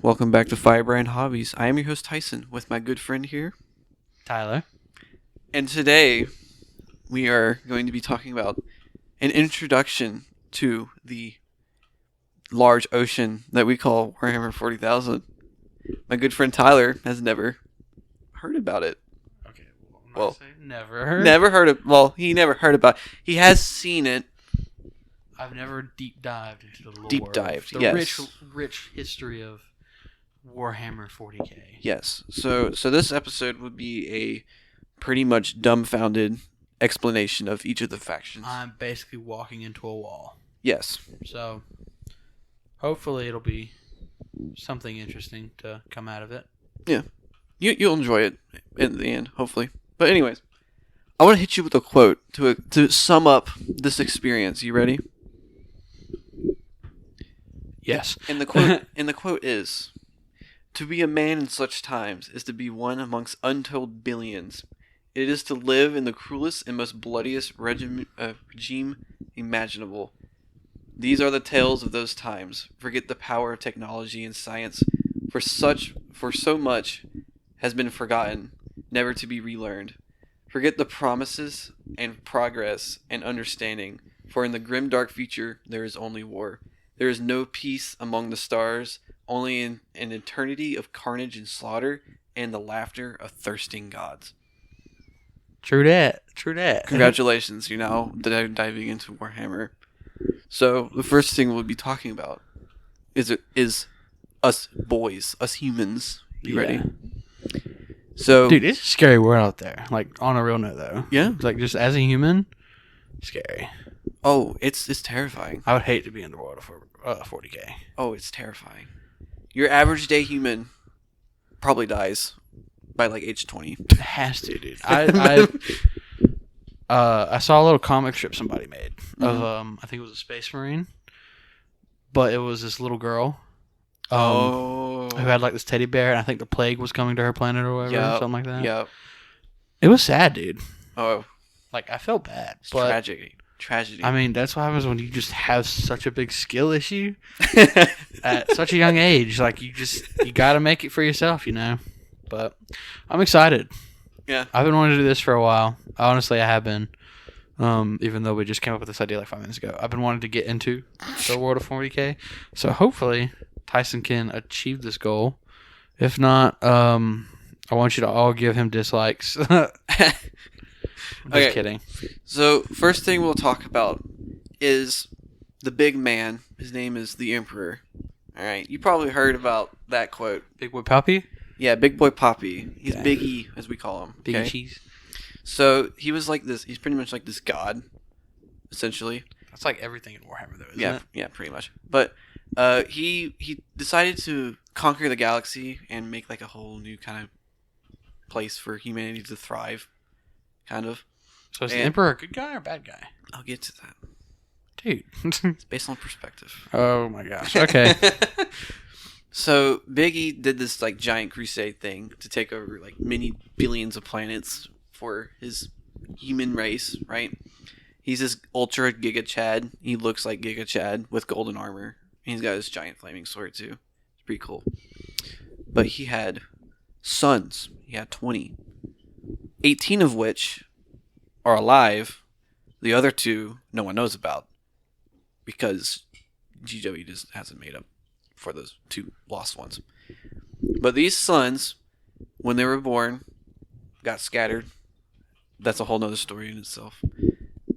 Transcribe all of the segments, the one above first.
Welcome back to Firebrand Hobbies. I am your host Tyson with my good friend here, Tyler. And today we are going to be talking about an introduction to the large ocean that we call Warhammer 40,000. My good friend Tyler has never heard about it. Okay, Well, never heard. Never heard of. Well, he never heard about it. He has seen it. I've never deep dived into the lore. Deep dived, the yes. rich history of Warhammer 40k. Yes. So this episode would be a pretty much dumbfounded explanation of each of the factions. I'm basically walking into a wall. Yes. So hopefully it'll be something interesting to come out of it. Yeah. You'll enjoy it in the end, hopefully. But anyways, I want to hit you with a quote to sum up this experience. You ready? Yes. And the quote is, "To be a man in such times is to be one amongst untold billions. It is to live in the cruelest and most bloodiest regime imaginable. These are the tales of those times. Forget the power of technology and science, for so much has been forgotten, never to be relearned. Forget the promises and progress and understanding, for in the grim dark future there is only war. There is no peace among the stars, only an eternity of carnage and slaughter, and the laughter of thirsting gods." True that. Congratulations, you're now diving into Warhammer. So the first thing we'll be talking about is us boys, us humans. You ready? So, Dude, it's a scary world out there. Like, on a real note, though. Yeah? Like, just as a human, scary. Oh, it's terrifying. I would hate to be in the world of 40k. Oh, it's terrifying. Your average day human probably dies by like age 20. It has to, dude. I saw a little comic strip somebody made of I think it was a Space Marine, but it was this little girl who had like this teddy bear, and I think the plague was coming to her planet or whatever, something like that. Yeah. It was sad, dude. Oh, like I felt bad. it's But tragedy. I mean, that's what happens when you just have such a big skill issue at such a young age. Like you got to make it for yourself, you know. But I'm excited. Yeah. I've been wanting to do this for a while. Honestly, I have been. Even though we just came up with this idea like 5 minutes ago, I've been wanting to get into the world of 40k. So hopefully Tyson can achieve this goal. If not, I want you to all give him dislikes. Just kidding. So first thing we'll talk about is the big man. His name is the Emperor. All right, you probably heard about that quote. Big Boy Poppy? Yeah, Big Boy Poppy. He's Okay. Big E, as we call him. Big okay? Cheese? So he was like this. He's pretty much like this god, essentially. That's like everything in Warhammer, though, isn't it? Yeah, pretty much. But he decided to conquer the galaxy and make like a whole new kind of place for humanity to thrive, kind of. So is the Emperor a good guy or a bad guy? I'll get to that. Dude. It's based on perspective. Oh my gosh. Okay. So Big E did this like giant crusade thing to take over like many billions of planets for his human race, right? He's this ultra Giga Chad. He looks like Giga Chad with golden armor. He's got his giant flaming sword too. It's pretty cool. But he had sons. He had 20. 18 of which are alive. The other 2 no one knows about because GW just hasn't made up for those 2 lost ones. But these sons, when they were born, got scattered. That's a whole nother story in itself.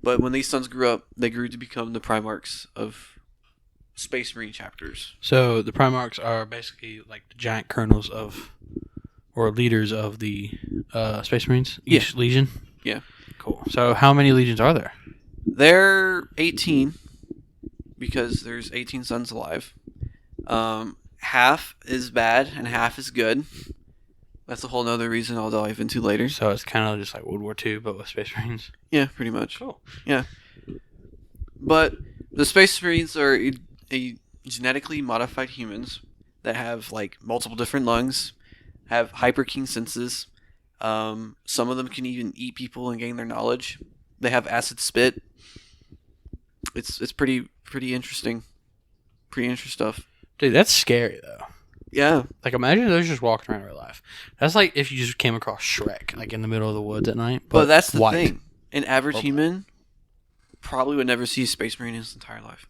But when these sons grew up, they grew to become the Primarchs of Space Marine chapters. So the Primarchs are basically like the giant colonels of, or leaders of the Space Marines? Each legion? Yeah. Cool. So how many legions are there? They're 18 because there's 18 sons alive. Half is bad and half is good. That's a whole nother reason I'll dive into later. So it's kind of just like World War II, but with Space Marines? Yeah, pretty much. Cool. Yeah. But the Space Marines are a genetically modified humans that have like multiple different lungs, have hyper keen senses. Some of them can even eat people and gain their knowledge. They have acid spit. It's pretty interesting. Pretty interesting stuff. Dude, that's scary, though. Yeah. Like, imagine those just walking around in real life. That's like if you just came across Shrek, like in the middle of the woods at night. But that's the white. thing. An average Or human probably would never see a space marine in his entire life.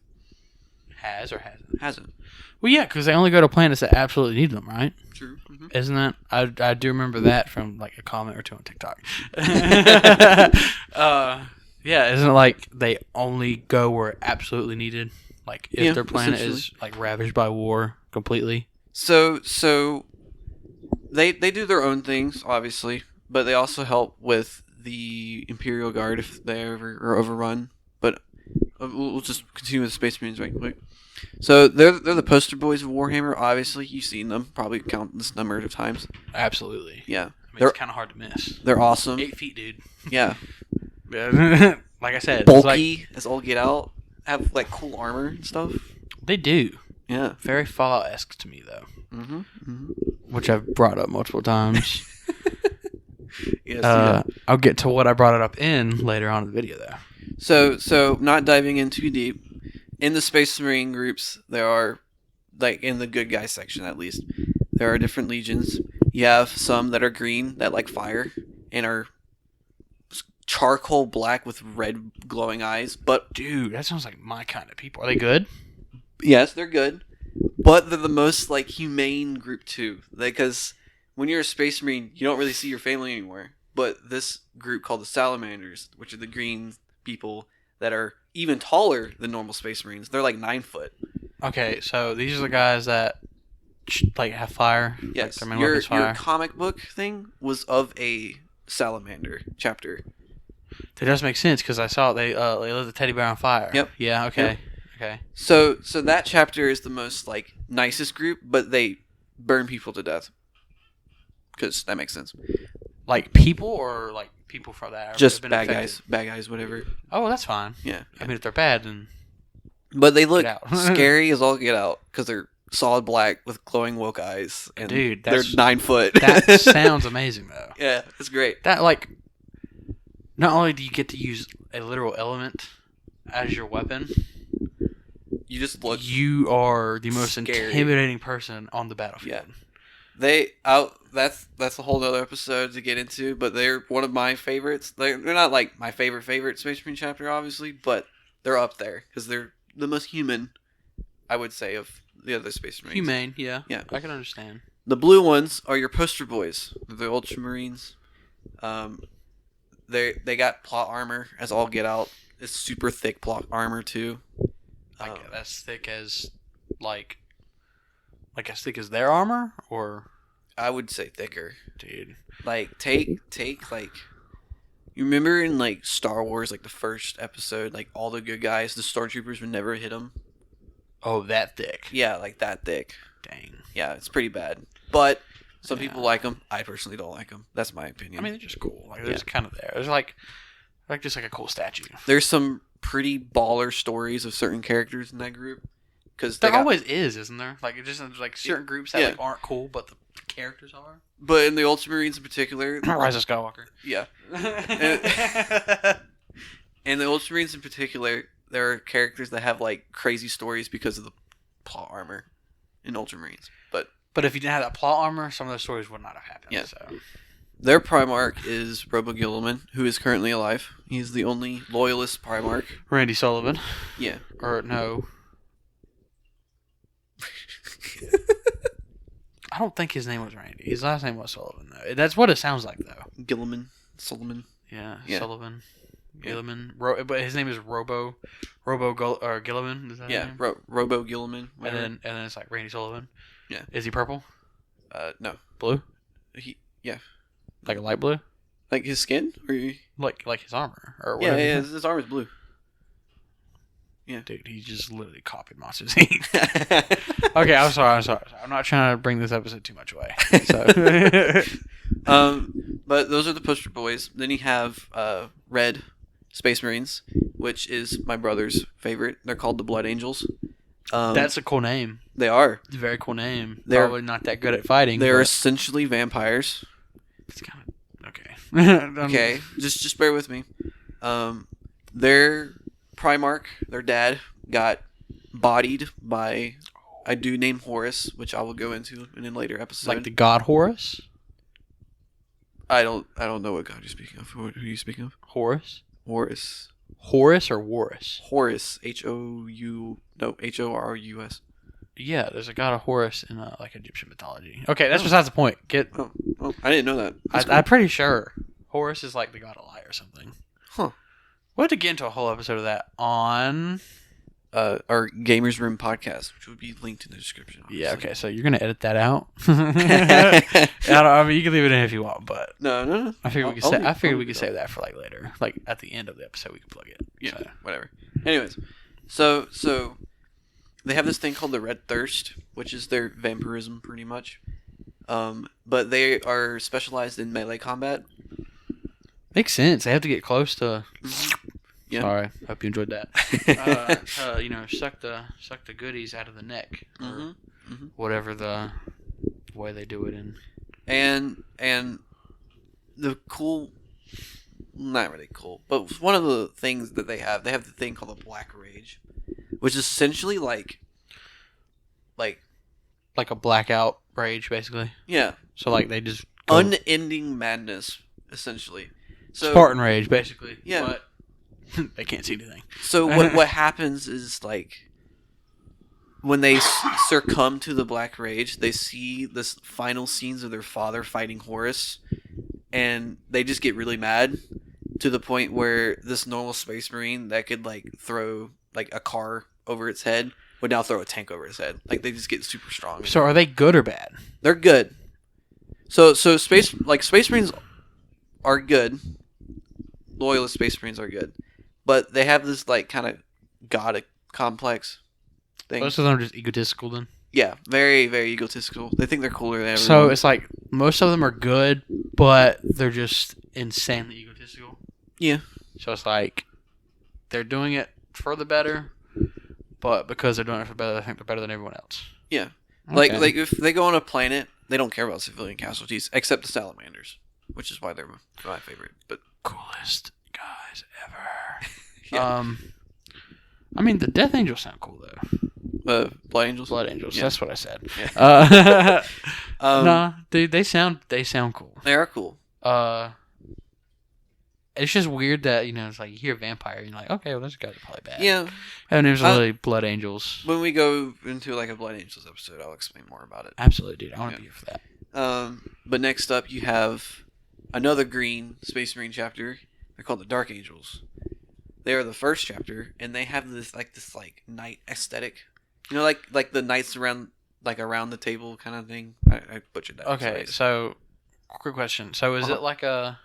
Has or hasn't? Hasn't. Well, yeah, because they only go to planets that absolutely need them, right? True. Mm-hmm. Isn't that? I do remember that from like a comment or two on TikTok. Yeah, isn't it like they only go where absolutely needed? Like if their planet is like ravaged by war completely. So they do their own things, obviously, but they also help with the Imperial Guard if they ever are overrun. But we'll just continue with the Space Marines right quick. So they're the poster boys of Warhammer. Obviously, you've seen them probably countless number of times. Absolutely. Yeah, I mean, it's kind of hard to miss. They're awesome. 8 feet, dude. Yeah. Like I said, bulky as all get out. Have like cool armor and stuff. They do. Yeah. Very Fallout-esque to me, though. Mm-hmm. Mm-hmm. Which I've brought up multiple times. Yes. I'll get to what I brought it up in later on in the video, though. So not diving in too deep. In the Space Marine groups, there are, like in the good guy section at least, there are different legions. You have some that are green that like fire and are charcoal black with red glowing eyes. But dude, that sounds like my kind of people. Are they good? Yes, they're good. But they're the most like humane group too. Because when you're a Space Marine, you don't really see your family anymore. But this group called the Salamanders, which are the green people that are even taller than normal Space Marines. They're like 9 foot. Okay, so these are the guys that like have fire. Yes, like your comic book thing was of a salamander chapter. That does make sense because I saw they lit the teddy bear on fire. Yep. Yeah. Okay. Yep. Okay. So that chapter is the most like nicest group, but they burn people to death. Because that makes sense. Like people or like people from that? Just bad guys, whatever. Oh, that's fine. Yeah. I mean, if they're bad, then. But they look scary as all get out because they're solid black with glowing woke eyes, and dude, they're 9 foot. That sounds amazing, though. Yeah, it's great. That like, not only do you get to use a literal element as your weapon, you just look. You are the most scary. Intimidating person on the battlefield. Yeah. That's a whole other episode to get into, but they're one of my favorites. They're not like my favorite Space Marine chapter, obviously, but they're up there because they're the most human, I would say, of the other Space Marines. Humane, yeah. Yeah. I can understand. The blue ones are your poster boys. They're the Ultramarines. They got plot armor as all get out. It's super thick plot armor too. Like as thick as like as thick as their armor, or I would say thicker, dude. Like take like. You remember in like Star Wars, like the first episode, like all the good guys, the stormtroopers would never hit them. Oh, that thick. Yeah, like that thick. Dang. Yeah, it's pretty bad. But some people like them. I personally don't like them. That's my opinion. I mean, they're just cool. Like, they're just kind of there. There's like just like a cool statue. There's some pretty baller stories of certain characters in that group. Because there always is, isn't there? Like, it just like certain groups that like aren't cool, but the characters are. But in the Ultramarines in particular, Rise of Skywalker. Yeah. And the Ultramarines in particular, there are characters that have like crazy stories because of the plot armor in Ultramarines. But if you didn't have that plot armor, some of those stories would not have happened. Yeah. So. Their Primarch is Robo Gilliman, who is currently alive. He's the only loyalist Primarch. Randy Sullivan. Yeah. Or no. I don't think his name was Randy. His last name was Sullivan, though. That's what it sounds like, though. Gilliman. Sullivan. Yeah. Sullivan. Gilliman. But his name is Gilliman. Is that his name? Robo Gilliman. And then it's like Randy Sullivan. Yeah. Is he purple? No. Blue? Yeah. Like a light blue? Like his skin? Or like his armor? Or whatever. Yeah, his armor's blue. Yeah. Dude, he just literally copied Monsters Inc. Okay, I'm sorry. I'm not trying to bring this episode too much away. So. But those are the poster boys. Then you have Red Space Marines, which is my brother's favorite. They're called the Blood Angels. That's a cool name. They are. It's a very cool name. They're probably not that good at fighting. They're essentially vampires. It's kind of okay. Okay, just bear with me. Their Primarch, their dad, got bodied by I do name Horus, which I will go into in a later episode. Like the god Horus? I don't know what god you're speaking of. Who are you speaking of? Horus? Horus. Horus or Warus? Horus. Horus. Yeah, there's a god of Horus in like Egyptian mythology. Okay, that's besides the point. Oh, I didn't know that. I'm pretty sure Horus is like the god of light or something. Huh. We'll have to get into a whole episode of that on our Gamers Room podcast, which would be linked in the description. Obviously. Yeah, okay, so you're gonna edit that out. I mean, you can leave it in if you want, but no. I figured we could save that for like later, like at the end of the episode, we can plug it. Yeah, so. Whatever. Anyways, so they have this thing called the Red Thirst, which is their vampirism, pretty much. But they are specialized in melee combat. Makes sense. They have to get close to. Yeah. Sorry, hope you enjoyed that. Suck the goodies out of the neck, or whatever the way they do it in. And the cool, not really cool, but one of the things that they have the thing called the Black Rage, which is essentially like a blackout rage, basically. Yeah. So like they just unending madness, essentially. So Spartan rage, basically. Yeah. But they can't see anything. So what happens is like when they succumb to the Black Rage, they see this final scenes of their father fighting Horus, and they just get really mad to the point where this normal space marine that could like throw like a car over its head would now throw a tank over his head. Like they just get super strong. So are they good or bad? They're good. So space marines are good. Loyalist space marines are good, but they have this like kind of god complex thing. Most of them are just egotistical then? Yeah, very, very egotistical. They think they're cooler than everyone. So it's like most of them are good, but they're just insanely egotistical. Yeah. So it's like they're doing it for the better, but because they're doing it for better, they think they're better than everyone else. Yeah. Okay. Like if they go on a planet, they don't care about civilian casualties, except the salamanders, which is why they're my favorite. But coolest guys ever. Yeah. I mean, the Death Angels sound cool though. Blood Angels. Blood Angels. Yeah. That's what I said. Yeah. Nah, they sound cool. They are cool. It's just weird that it's like you hear vampire and you're like, okay, well, those guys are probably bad. Yeah. And there's really Blood Angels. When we go into like a Blood Angels episode, I'll explain more about it. Absolutely, dude. I want to be here for that. But next up, you have another green Space Marine chapter. They're called the Dark Angels. They are the first chapter, and they have this night aesthetic. Like the knights around the table kind of thing. I butchered that. Okay, so quick question. So is it like a?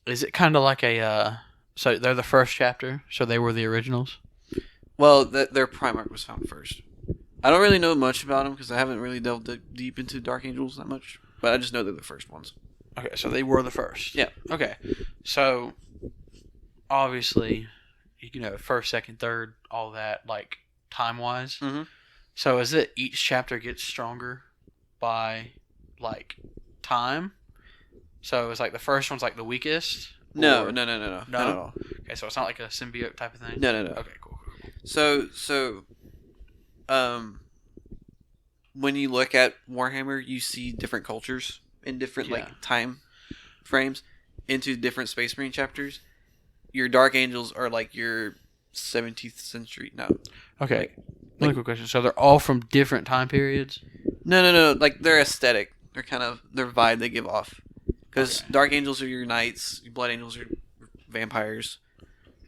Is it kind of like a? So they're the first chapter. So they were the originals. Well, their Primarch was found first. I don't really know much about them because I haven't really delved deep into Dark Angels that much. But I just know they're the first ones. Okay, so they were the first. Yeah. Okay, so obviously, first, second, third, all that, like time wise. Mm-hmm. So is it each chapter gets stronger by like time? So it's like the first one's like the weakest. No. Not Not at all. Okay, so it's not like a symbiote type of thing. No. Okay, cool. So, when you look at Warhammer, you see different cultures in different time frames into different Space Marine chapters. Your Dark Angels are like your 17th century. No. Okay. Really quick question. So they're all from different time periods? No. Like their aesthetic, their kind of their vibe they give off. Because Dark Angels are your knights, your Blood Angels are vampires,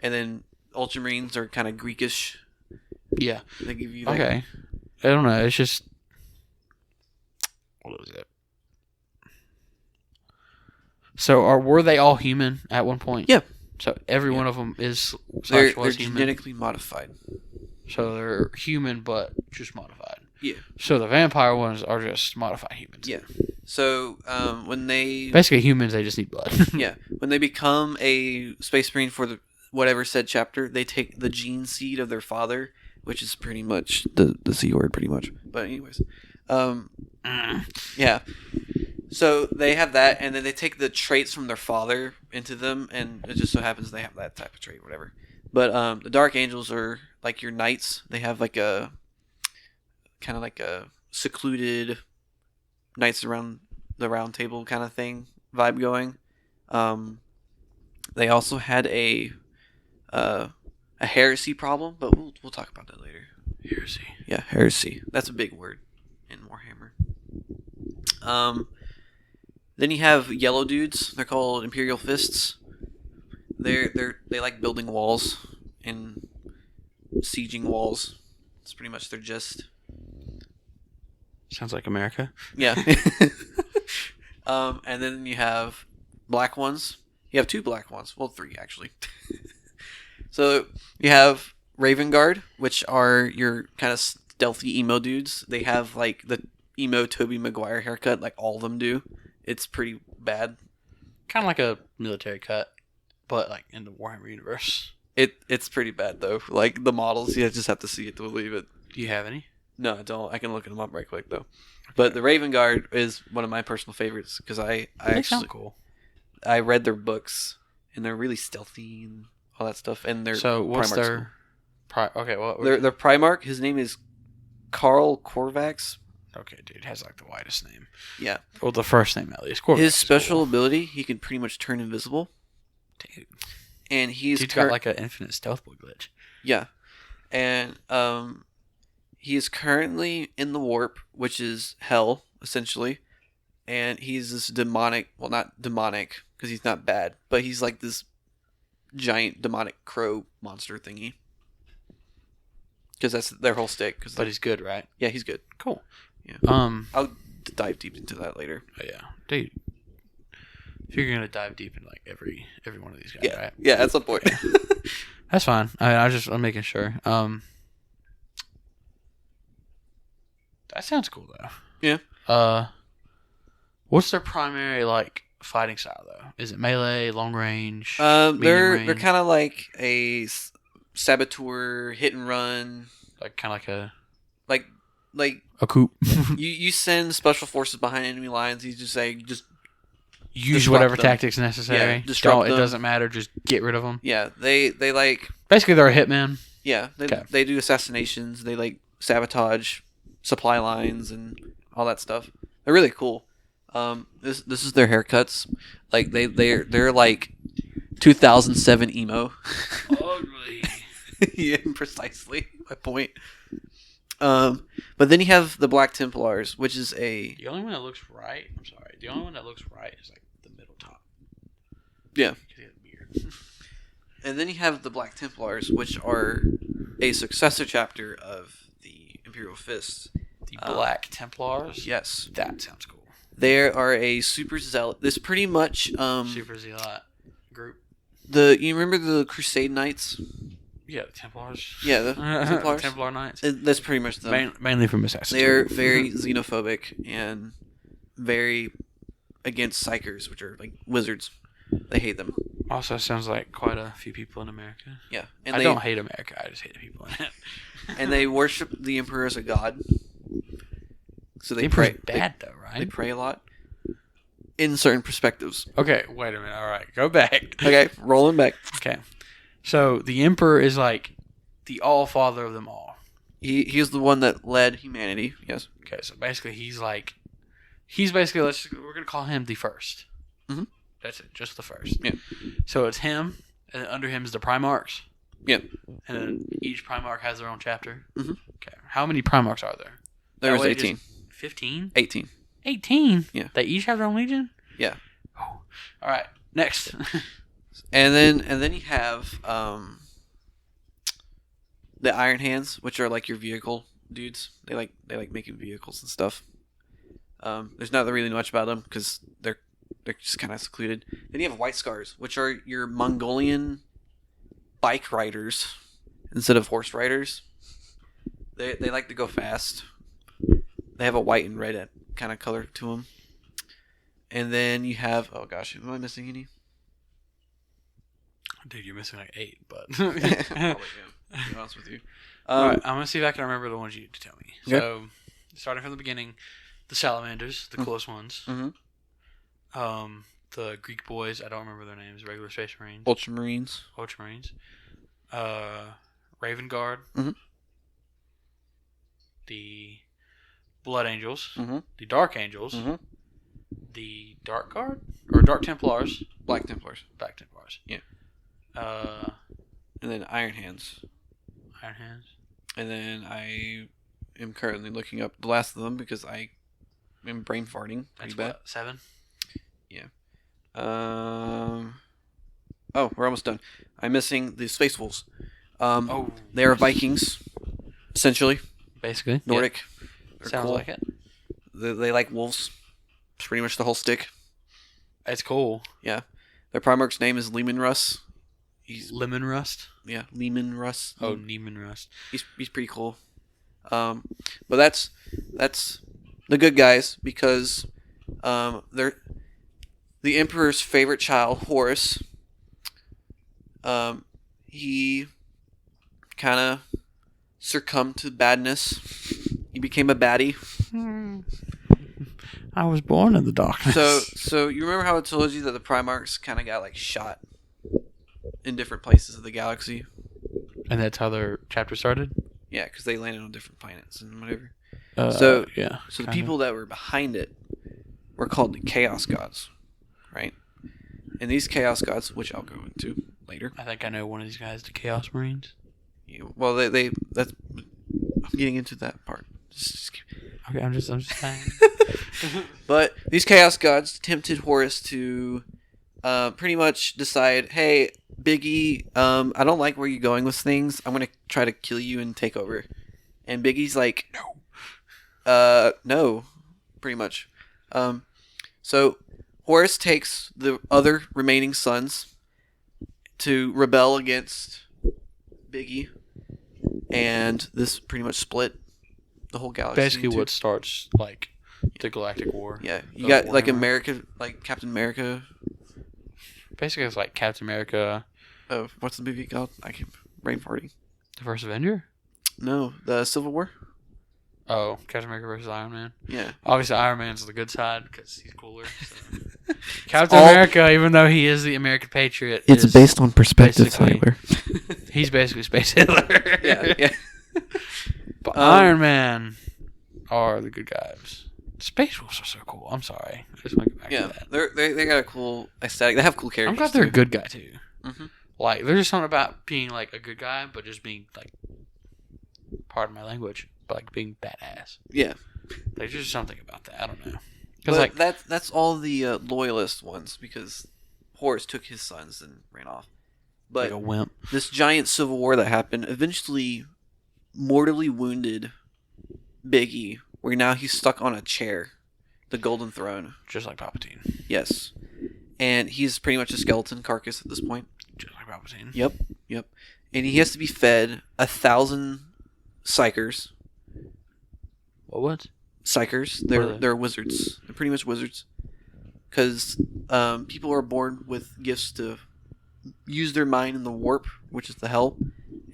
and then Ultramarines are kind of Greekish. Yeah. They give you okay. I don't know. It's just what is it? So were they all human at one point? Yeah. So every one of them is they're human. genetically modified. So they're human, but just modified. Yeah. So the vampire ones are just modified humans. Yeah. So when they basically humans, they just need blood. Yeah. When they become a Space Marine for whatever said chapter, they take the gene seed of their father, which is pretty much the C word, pretty much. But anyways, yeah. So they have that, and then they take the traits from their father into them, and it just so happens they have that type of trait, whatever. But the Dark Angels are like your knights. They have like a kind of like a secluded Knights around the Round Table kind of thing vibe going. They also had a heresy problem, but we'll talk about that later. Heresy. Yeah, heresy. That's a big word in Warhammer. Then you have yellow dudes. They're called Imperial Fists. They like building walls and sieging walls. It's pretty much their gist. Sounds like America. Yeah. And then you have black ones. You have 2 black ones. Well, 3 actually. So you have Raven Guard, which are your kind of stealthy emo dudes. They have like the emo Tobey Maguire haircut, like all of them do. It's pretty bad. Kind of like a military cut, but like in the Warhammer universe. It's pretty bad though. Like the models, you just have to see it to believe it. Do you have any? No, I don't. I can look them up right quick though. But the Raven Guard is one of my personal favorites because I actually sound cool. I read their books and they're really stealthy and all that stuff. And they're So what's Primarch's their? Okay, what? Their Primarch. His name is Karl Korvax. Okay, dude, has like the widest name. Yeah. Well, the first name at least. His special ability, he can pretty much turn invisible. Dude. And he's got like an infinite stealth boy glitch. Yeah. And he is currently in the warp, which is hell, essentially. And he's this demonic, well, not demonic, because he's not bad, but he's like this giant demonic crow monster thingy. Because that's their whole stick. But he's good, right? Yeah, he's good. Cool. Yeah. I'll dive deep into that later. Oh, yeah, dude. If you're gonna dive deep into like every one of these guys, Yeah. right? Yeah, that's the point. That's fine. I'm making sure. That sounds cool though. Yeah. What's their primary like fighting style though? Is it melee, long range? They're kind of like a saboteur, hit and run, like kind of like a coup. you send special forces behind enemy lines. You just say use disrupt whatever them. tactics necessary. Yeah, disrupt It them. doesn't matter. Just get rid of them. Yeah, they like Basically, they're a hitman. yeah they do assassinations. They like sabotage supply lines and all that stuff. They're really cool. This is their haircuts. Like they're like 2007 emo. Ugly. Yeah, precisely my point. But then you have the Black Templars, which is The only one that looks right. I'm sorry. The only one that looks right is like the middle top. Yeah. Because he has a beard. And then you have the Black Templars, which are a successor chapter of the Imperial Fists. The Black Templars. Yes, That sounds cool. they are a super zealot. This pretty much Super Zealot group. you remember the Crusade Knights? Yeah, the Templars. Yeah, the Templars. Templar Knights. That's pretty much them. Mainly from Assassin's They're Creed. very xenophobic and very against psychers, which are like wizards. They hate them. Also, sounds like quite a few people in America. Yeah, And I don't hate America. I just hate the people in it. and they worship the Emperor as a god. So they The pray. Emperor's bad though, They right? pray a lot in certain perspectives. Okay, wait a minute. All right, go back. Okay, rolling back. Okay. So the Emperor is like the all father of them all. He's the one that led humanity. Yes. Okay, so basically he's basically we're gonna call him the first. Mhm. That's it, just the first. Yeah. So it's him, and under him is the Primarchs, Yeah. and then each Primarch has their own chapter. Mhm. Okay. How many Primarchs are there? There was That way 18. 15? 18. 18? Yeah. They each have their own legion? Yeah. Oh. All right. Next. And then you have the Iron Hands, which are like your vehicle dudes. They like making vehicles and stuff. There's not really much about them because they're just kind of secluded. Then you have White Scars, which are your Mongolian bike riders instead of horse riders. They like to go fast. They have a white and red kind of color to them. And then you have, oh gosh, am I missing any? Dude, you're missing like 8, but. Probably, yeah. To be honest with you. All right, I'm going to see if I can remember the ones you need to tell me. Okay. So, starting from the beginning, the Salamanders, the coolest ones. Mm-hmm. The Greek boys, I don't remember their names, regular Space Marines. Ultramarines. Ultramarines. Raven Guard. Mhm. Blood Angels, Mm-hmm. the Dark Angels, Mm-hmm. the Dark Guard, or Dark Templars, Black Templars. Black Templars. Yeah. And then Iron Hands. Iron Hands. And then I am currently looking up the last of them because I am brain farting pretty bad. What, 7? Yeah. Oh, we're almost done. I'm missing the Space Wolves. They are Vikings, essentially. Basically. Nordic. Yeah. Sounds like it. They like wolves. It's pretty much the whole stick. It's cool. Yeah. Their Primarch's name is Leman Russ. Lemon Rust? Yeah, Leman Russ. Oh, Neiman Rust. He's pretty cool. But that's the good guys because they're the Emperor's favorite child, Horus. He kind of succumbed to badness. He became a baddie. I was born in the darkness. So you remember how I told you that the Primarchs kind of got like shot in different places of the galaxy? And that's how their chapter started? Yeah, because they landed on different planets and whatever. Yeah. So the people that were behind it were called the Chaos Gods, right? And these Chaos Gods, which I'll go into later. I think I know one of these guys, the Chaos Marines. Yeah, well, that's I'm getting into that part. Okay, I'm just saying. But these Chaos Gods tempted Horus to pretty much decide, hey, Biggie, I don't like where you're going with things. I'm going to try to kill you and take over. And Biggie's like, no, pretty much. So Horus takes the other remaining sons to rebel against Biggie. And this pretty much split the whole galaxy. Basically what starts, like, the Galactic War. Yeah, you got, like, America, like, Captain America. Basically, it's like Captain America. Oh, what's the movie called? I keep brain farting. The First Avenger? No, the Civil War. Oh, Captain America versus Iron Man. Yeah. Obviously, Iron Man's the good side because he's cooler. So. Captain America, even though he is the American patriot, it's based on perspective, Tyler. He's basically Space Hitler. Yeah. But Iron Man are the good guys. Space Wolves are so cool. I'm sorry. I just want to get back to that. They got a cool aesthetic. They have cool characters. I'm glad they're a good guy too. Mm-hmm. Like, there's just something about being like a good guy, but just being like, pardon my language, but like being badass. Yeah. There's just something about that. I don't know. Because like that's all the loyalist ones because Horus took his sons and ran off. But like a wimp. This giant civil war that happened eventually mortally wounded Biggie, where now he's stuck on a chair, the Golden Throne. Just like Palpatine. Yes. And he's pretty much a skeleton carcass at this point. Just like Palpatine. Yep. And he has to be fed 1,000 psychers. What? Psychers. They're wizards. They're pretty much wizards. Because people are born with gifts to use their mind in the warp, which is the hell,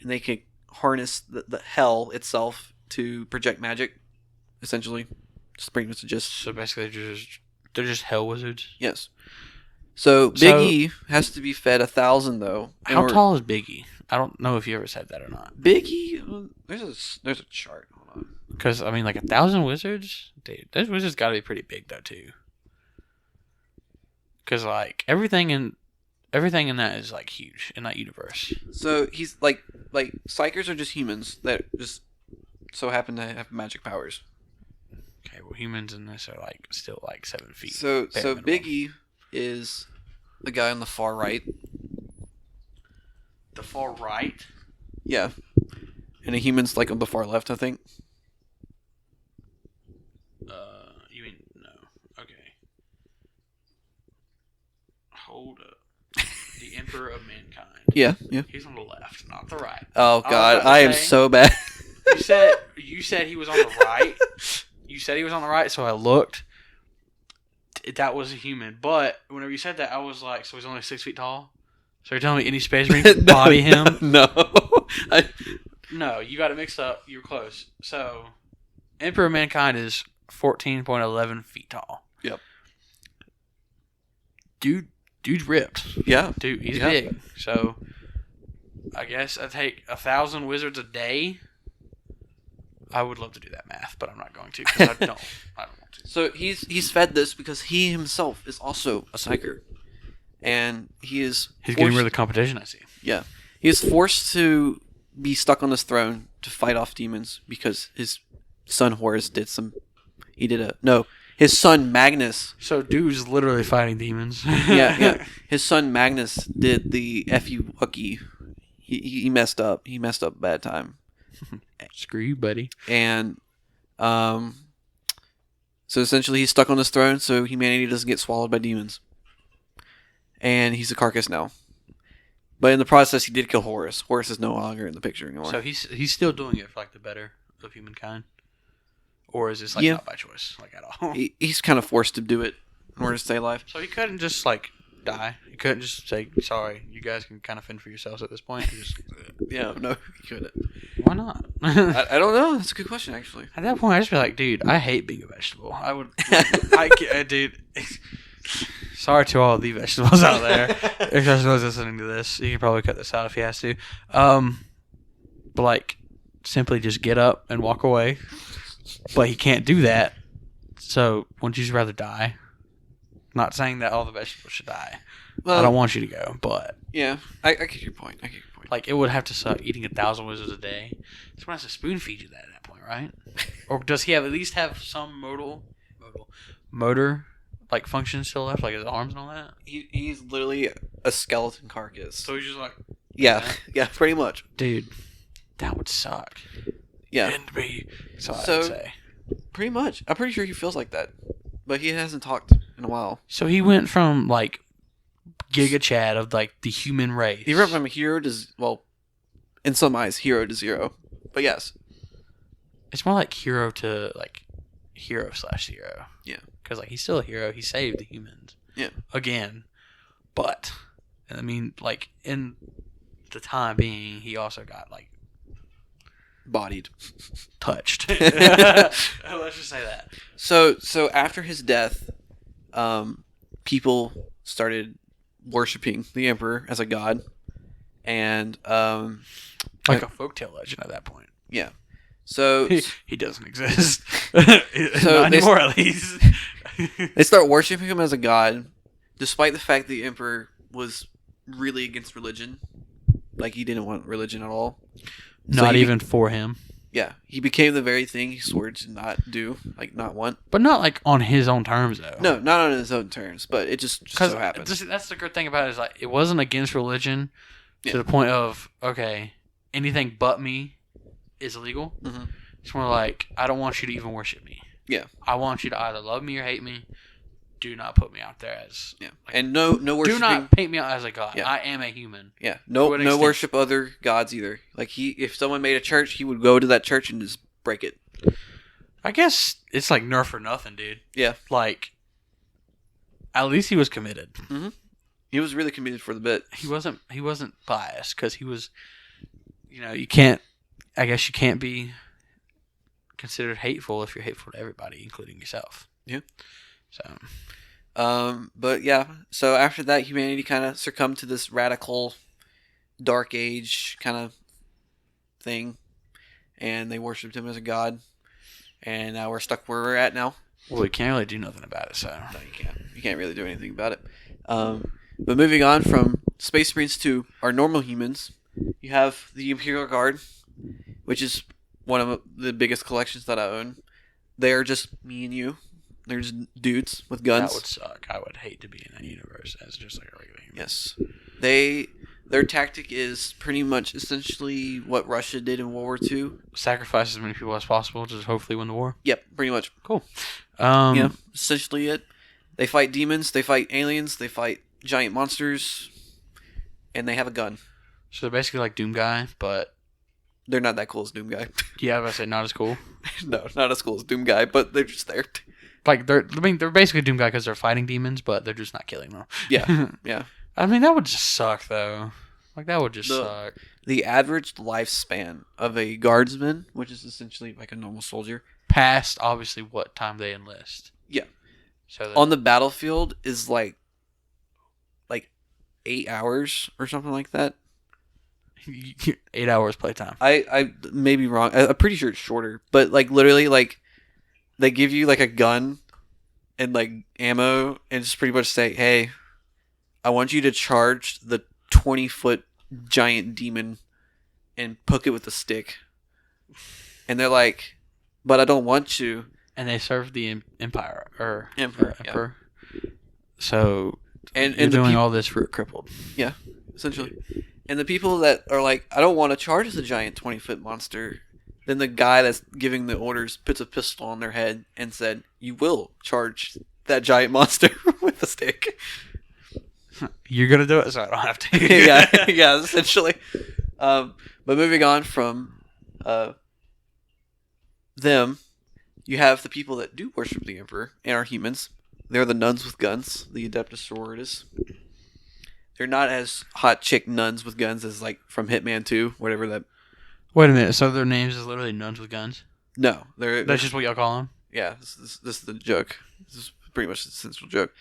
and they can harness the hell itself to project magic, essentially. Just pretty much just. So basically, they're just hell wizards. Yes. So Biggie has to be fed 1,000 though. How tall is Biggie? I don't know if you ever said that or not. Biggie, there's a chart. Hold on. Because I mean, like 1,000 wizards, dude. Those wizards got to be pretty big though too. Because like everything in that is like huge in that universe. So he's like psychers are just humans that just so happen to have magic powers. Okay, well humans in this are like still like 7 feet. So Biggie is the guy on the far right. The far right? Yeah. And a human's like on the far left, I think. You mean no? Okay. Hold up. The Emperor of Mankind. Yeah. He's on the left, not the right. Oh God, I am so bad. You said he was on the right. You said he was on the right, so I looked. That was a human, but whenever you said that, I was like, so he's only 6 feet tall. So you're telling me any space marine can body him? No. No, you got it mixed up. You were close. So, Emperor of Mankind is 14.11 feet tall. Yep. Dude's ripped. Yeah. Dude, he's big. So, I guess I take 1,000 wizards a day. I would love to do that math, but I'm not going to because I don't want to. So he's fed this because he himself is also a psyker, and he's getting rid of the competition. I see. Yeah, he is forced to be stuck on this throne to fight off demons because his son Horus did some. His son Magnus. So dude's literally fighting demons. yeah. His son Magnus did the fu wucky. He messed up. He messed up bad time. Screw you, buddy. And so essentially he's stuck on this throne so humanity doesn't get swallowed by demons. And he's a carcass now. But in the process he did kill Horus. Horus is no longer in the picture anymore. So he's still doing it for like the better of humankind? Or is this like not by choice, like at all? He's kind of forced to do it in order to stay alive. So he couldn't just like die. He couldn't just say, sorry, you guys can kind of fend for yourselves at this point. No, he couldn't. Why not? I don't know. That's a good question, actually. At that point, I'd just be like, dude, I hate being a vegetable. I would, dude. Sorry to all the vegetables out there. If anyone's listening to this, you can probably cut this out if he has to. But like, simply just get up and walk away. But he can't do that. So, wouldn't you just rather die? Not saying that all the vegetables should die. Well, I don't want you to go, but... Yeah, I get your point. Like, it would have to suck eating 1,000 wizards a day. Someone has to spoon feed you that at that point, right? Or does he at least have some motor like functions still left, like his arms and all that? He's literally a skeleton carcass. So he's just like... Yeah, pretty much. Dude, that would suck. Yeah. End me. So I would say. Pretty much. I'm pretty sure he feels like that. But he hasn't talked in a while. So he went from, like, Giga Chad of, like, the human race. He went from hero to... Well, in some eyes, hero to zero. But yes. It's more like hero to, like, hero/zero. Yeah. Because, like, he's still a hero. He saved the humans. Yeah. Again. But, I mean, like, in the time being, he also got, like, bodied. Touched. Let's just say that. So after his death, people started worshiping the emperor as a god, and like a folktale legend at that point. Yeah. So he doesn't exist. So not anymore, at least. They start worshiping him as a god, despite the fact the emperor was really against religion. Like, he didn't want religion at all. Not even for him. Yeah, he became the very thing he swore to not do, like not want. But not like on his own terms, though. No, not on his own terms, but it just so happened. That's the good thing about it, is like it wasn't against religion to the point of, okay, anything but me is illegal. Mm-hmm. It's more like, I don't want you to even worship me. Yeah. I want you to either love me or hate me. Do not put me out there as... Yeah. Like, and no worshiping... Do not paint me out as a god. Yeah. I am a human. Yeah. No worship other gods either. Like, if someone made a church, he would go to that church and just break it. I guess it's like nerf or nothing, dude. Yeah. Like, at least he was committed. Mm-hmm. He was really committed for the bit. He wasn't biased, because he was... you can't... I guess you can't be considered hateful if you're hateful to everybody, including yourself. Yeah. So, but yeah, so after that, humanity kind of succumbed to this radical, dark age kind of thing, and they worshipped him as a god, and now we're stuck where we're at now. Well, we can't really do nothing about it, so. No, you can't. You can't really do anything about it. But moving on from Space Marines to our normal humans, you have the Imperial Guard, which is one of the biggest collections that I own. They are just me and you. They're just dudes with guns. That would suck. I would hate to be in that universe as just like a regular human. Yes. Their tactic is pretty much essentially what Russia did in World War II. Sacrifice as many people as possible to hopefully win the war. Yep, pretty much. Cool. Yeah, essentially it. They fight demons, they fight aliens, they fight giant monsters, and they have a gun. So they're basically like Doom Guy, but... They're not that cool as Doom Guy. Yeah, I was going to say not as cool. No, not as cool as Doom Guy, but they're just there. Like, they're basically Doom Guy because they're fighting demons, but they're just not killing them. Yeah, yeah. I mean, that would just suck, though. Like, that would just suck. The average lifespan of a guardsman, which is essentially like a normal soldier, past, obviously, what time they enlist. Yeah. So on the battlefield is like 8 hours or something like that. 8 hours playtime. I may be wrong. I'm pretty sure it's shorter, but like literally, like they give you like a gun and like ammo, and just pretty much say, "Hey, I want you to charge the 20-foot giant demon and poke it with a stick." And they're like, "But I don't want to." And they serve the Empire or Emperor. Emperor. So And you're the doing all this for a crippled. Yeah, essentially. And the people that are like, "I don't want to charge the giant 20-foot monster," then the guy that's giving the orders puts a pistol on their head and said, "You will charge that giant monster with a stick." You're gonna do it, so I don't have to. yeah, essentially. But moving on from them, you have the people that do worship the Emperor and are humans. They're the nuns with guns, the Adeptus Sororitas. They're not as hot chick nuns with guns as like from Hitman 2, whatever that. Wait a minute. So their names is literally nuns with guns. No, they're That's just what y'all call them. yeah. This is the joke. This is pretty much the central joke.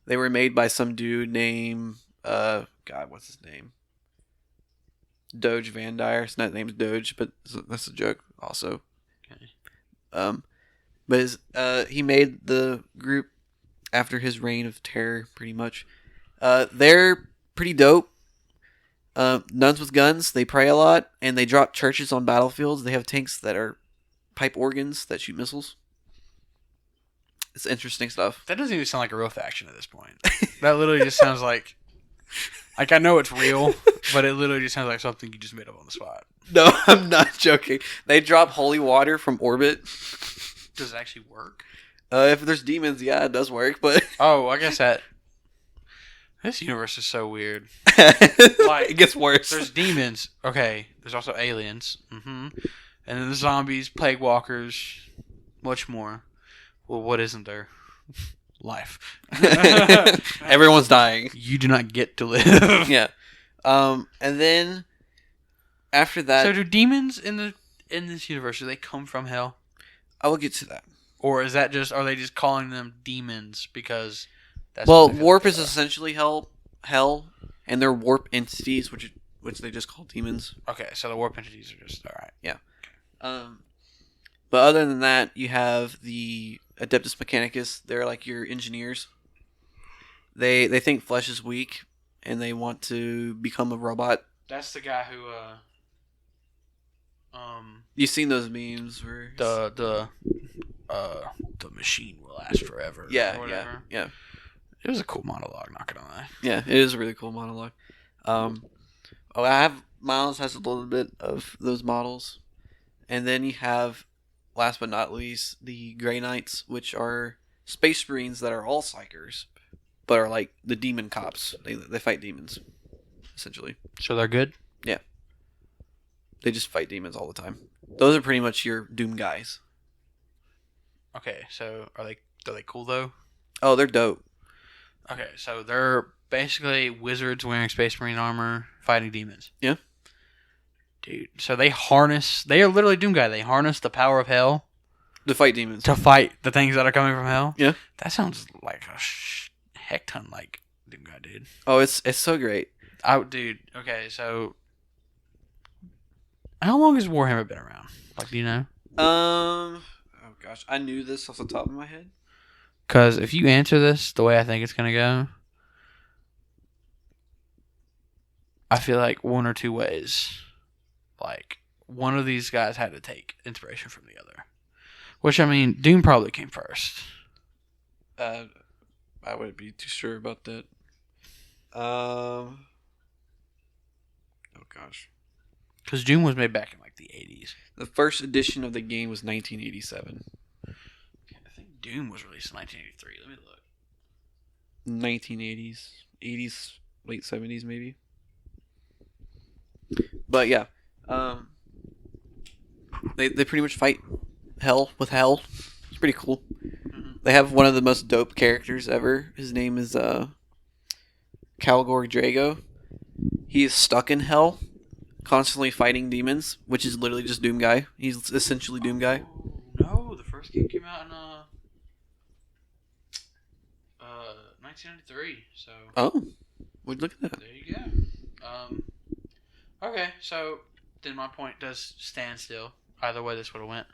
They were made by some dude named God, what's his name? Doge Van Dyer. His name's Doge, but that's a joke also. Okay. But he made the group after his reign of terror, pretty much. They're pretty dope. Nuns with guns. They pray a lot, and they drop churches on battlefields. They have tanks that are pipe organs that shoot missiles. It's interesting stuff. That doesn't even sound like a real faction at this point. That literally just sounds like I know it's real, but it literally just sounds like something you just made up on the spot. No, I'm not joking. They drop holy water from orbit. Does it actually work? If there's demons, yeah, it does work. But Oh, I guess that this universe is so weird. like, it gets worse. There's demons. Okay. There's also aliens. And then the zombies, plague walkers, much more. Well, what isn't there? Life. Everyone's dying. You do not get to live. Yeah. And then after that, So do demons in this universe, do they come from hell? I will get to that. Or is that just are they just calling them demons because that's Well, what they feel warp like is they are? essentially hell, and they're warp entities, which they just call demons. Okay, so the warp entities are just alright. But other than that, you have the Adeptus Mechanicus. They're like your engineers. They think flesh is weak, and they want to become a robot. That's the guy who You've seen those memes where the machine will last forever. yeah, or whatever. yeah. It was a cool monologue, not gonna lie. Yeah, it is a really cool monologue. Miles has a little bit of those models, and then you have, last but not least, the Grey Knights, which are space marines that are all psychers, but are like the demon cops. They fight demons, essentially. So they're good? Yeah, they just fight demons all the time. Those are pretty much your Doom guys. Okay, so are they cool though? Oh, they're dope. Okay, so they're basically wizards wearing space marine armor fighting demons. Yeah. Dude, so they are literally Doom Guy. They harness the power of hell To fight demons. to fight the things that are coming from hell. Yeah. That sounds like a heck ton like Doom Guy, dude. Oh, it's so great. Dude, okay, so how long has Warhammer been around? Like, do you know? Oh gosh, I knew this off the top of my head. Because if you answer this the way I think it's going to go, I feel like one or two ways. Like, one of these guys had to take inspiration from the other. Which, I mean, Doom probably came first. I wouldn't be too sure about that. Oh gosh. Because Doom was made back in, like, the 80s. The first edition of the game was 1987. I think Doom was released in 1983. Let me look. 1980s. 80s, late 70s maybe. But yeah. They pretty much fight hell with hell. It's pretty cool. Mm-hmm. They have one of the most dope characters ever. His name is Calgor Drago. He is stuck in hell, constantly fighting demons, which is literally just Doom Guy. He's essentially Doom Guy. Oh, no, the first game came out in 1993. So Oh, would look at that. there you go. Okay, so then my point does stand still. Either way, this would have went.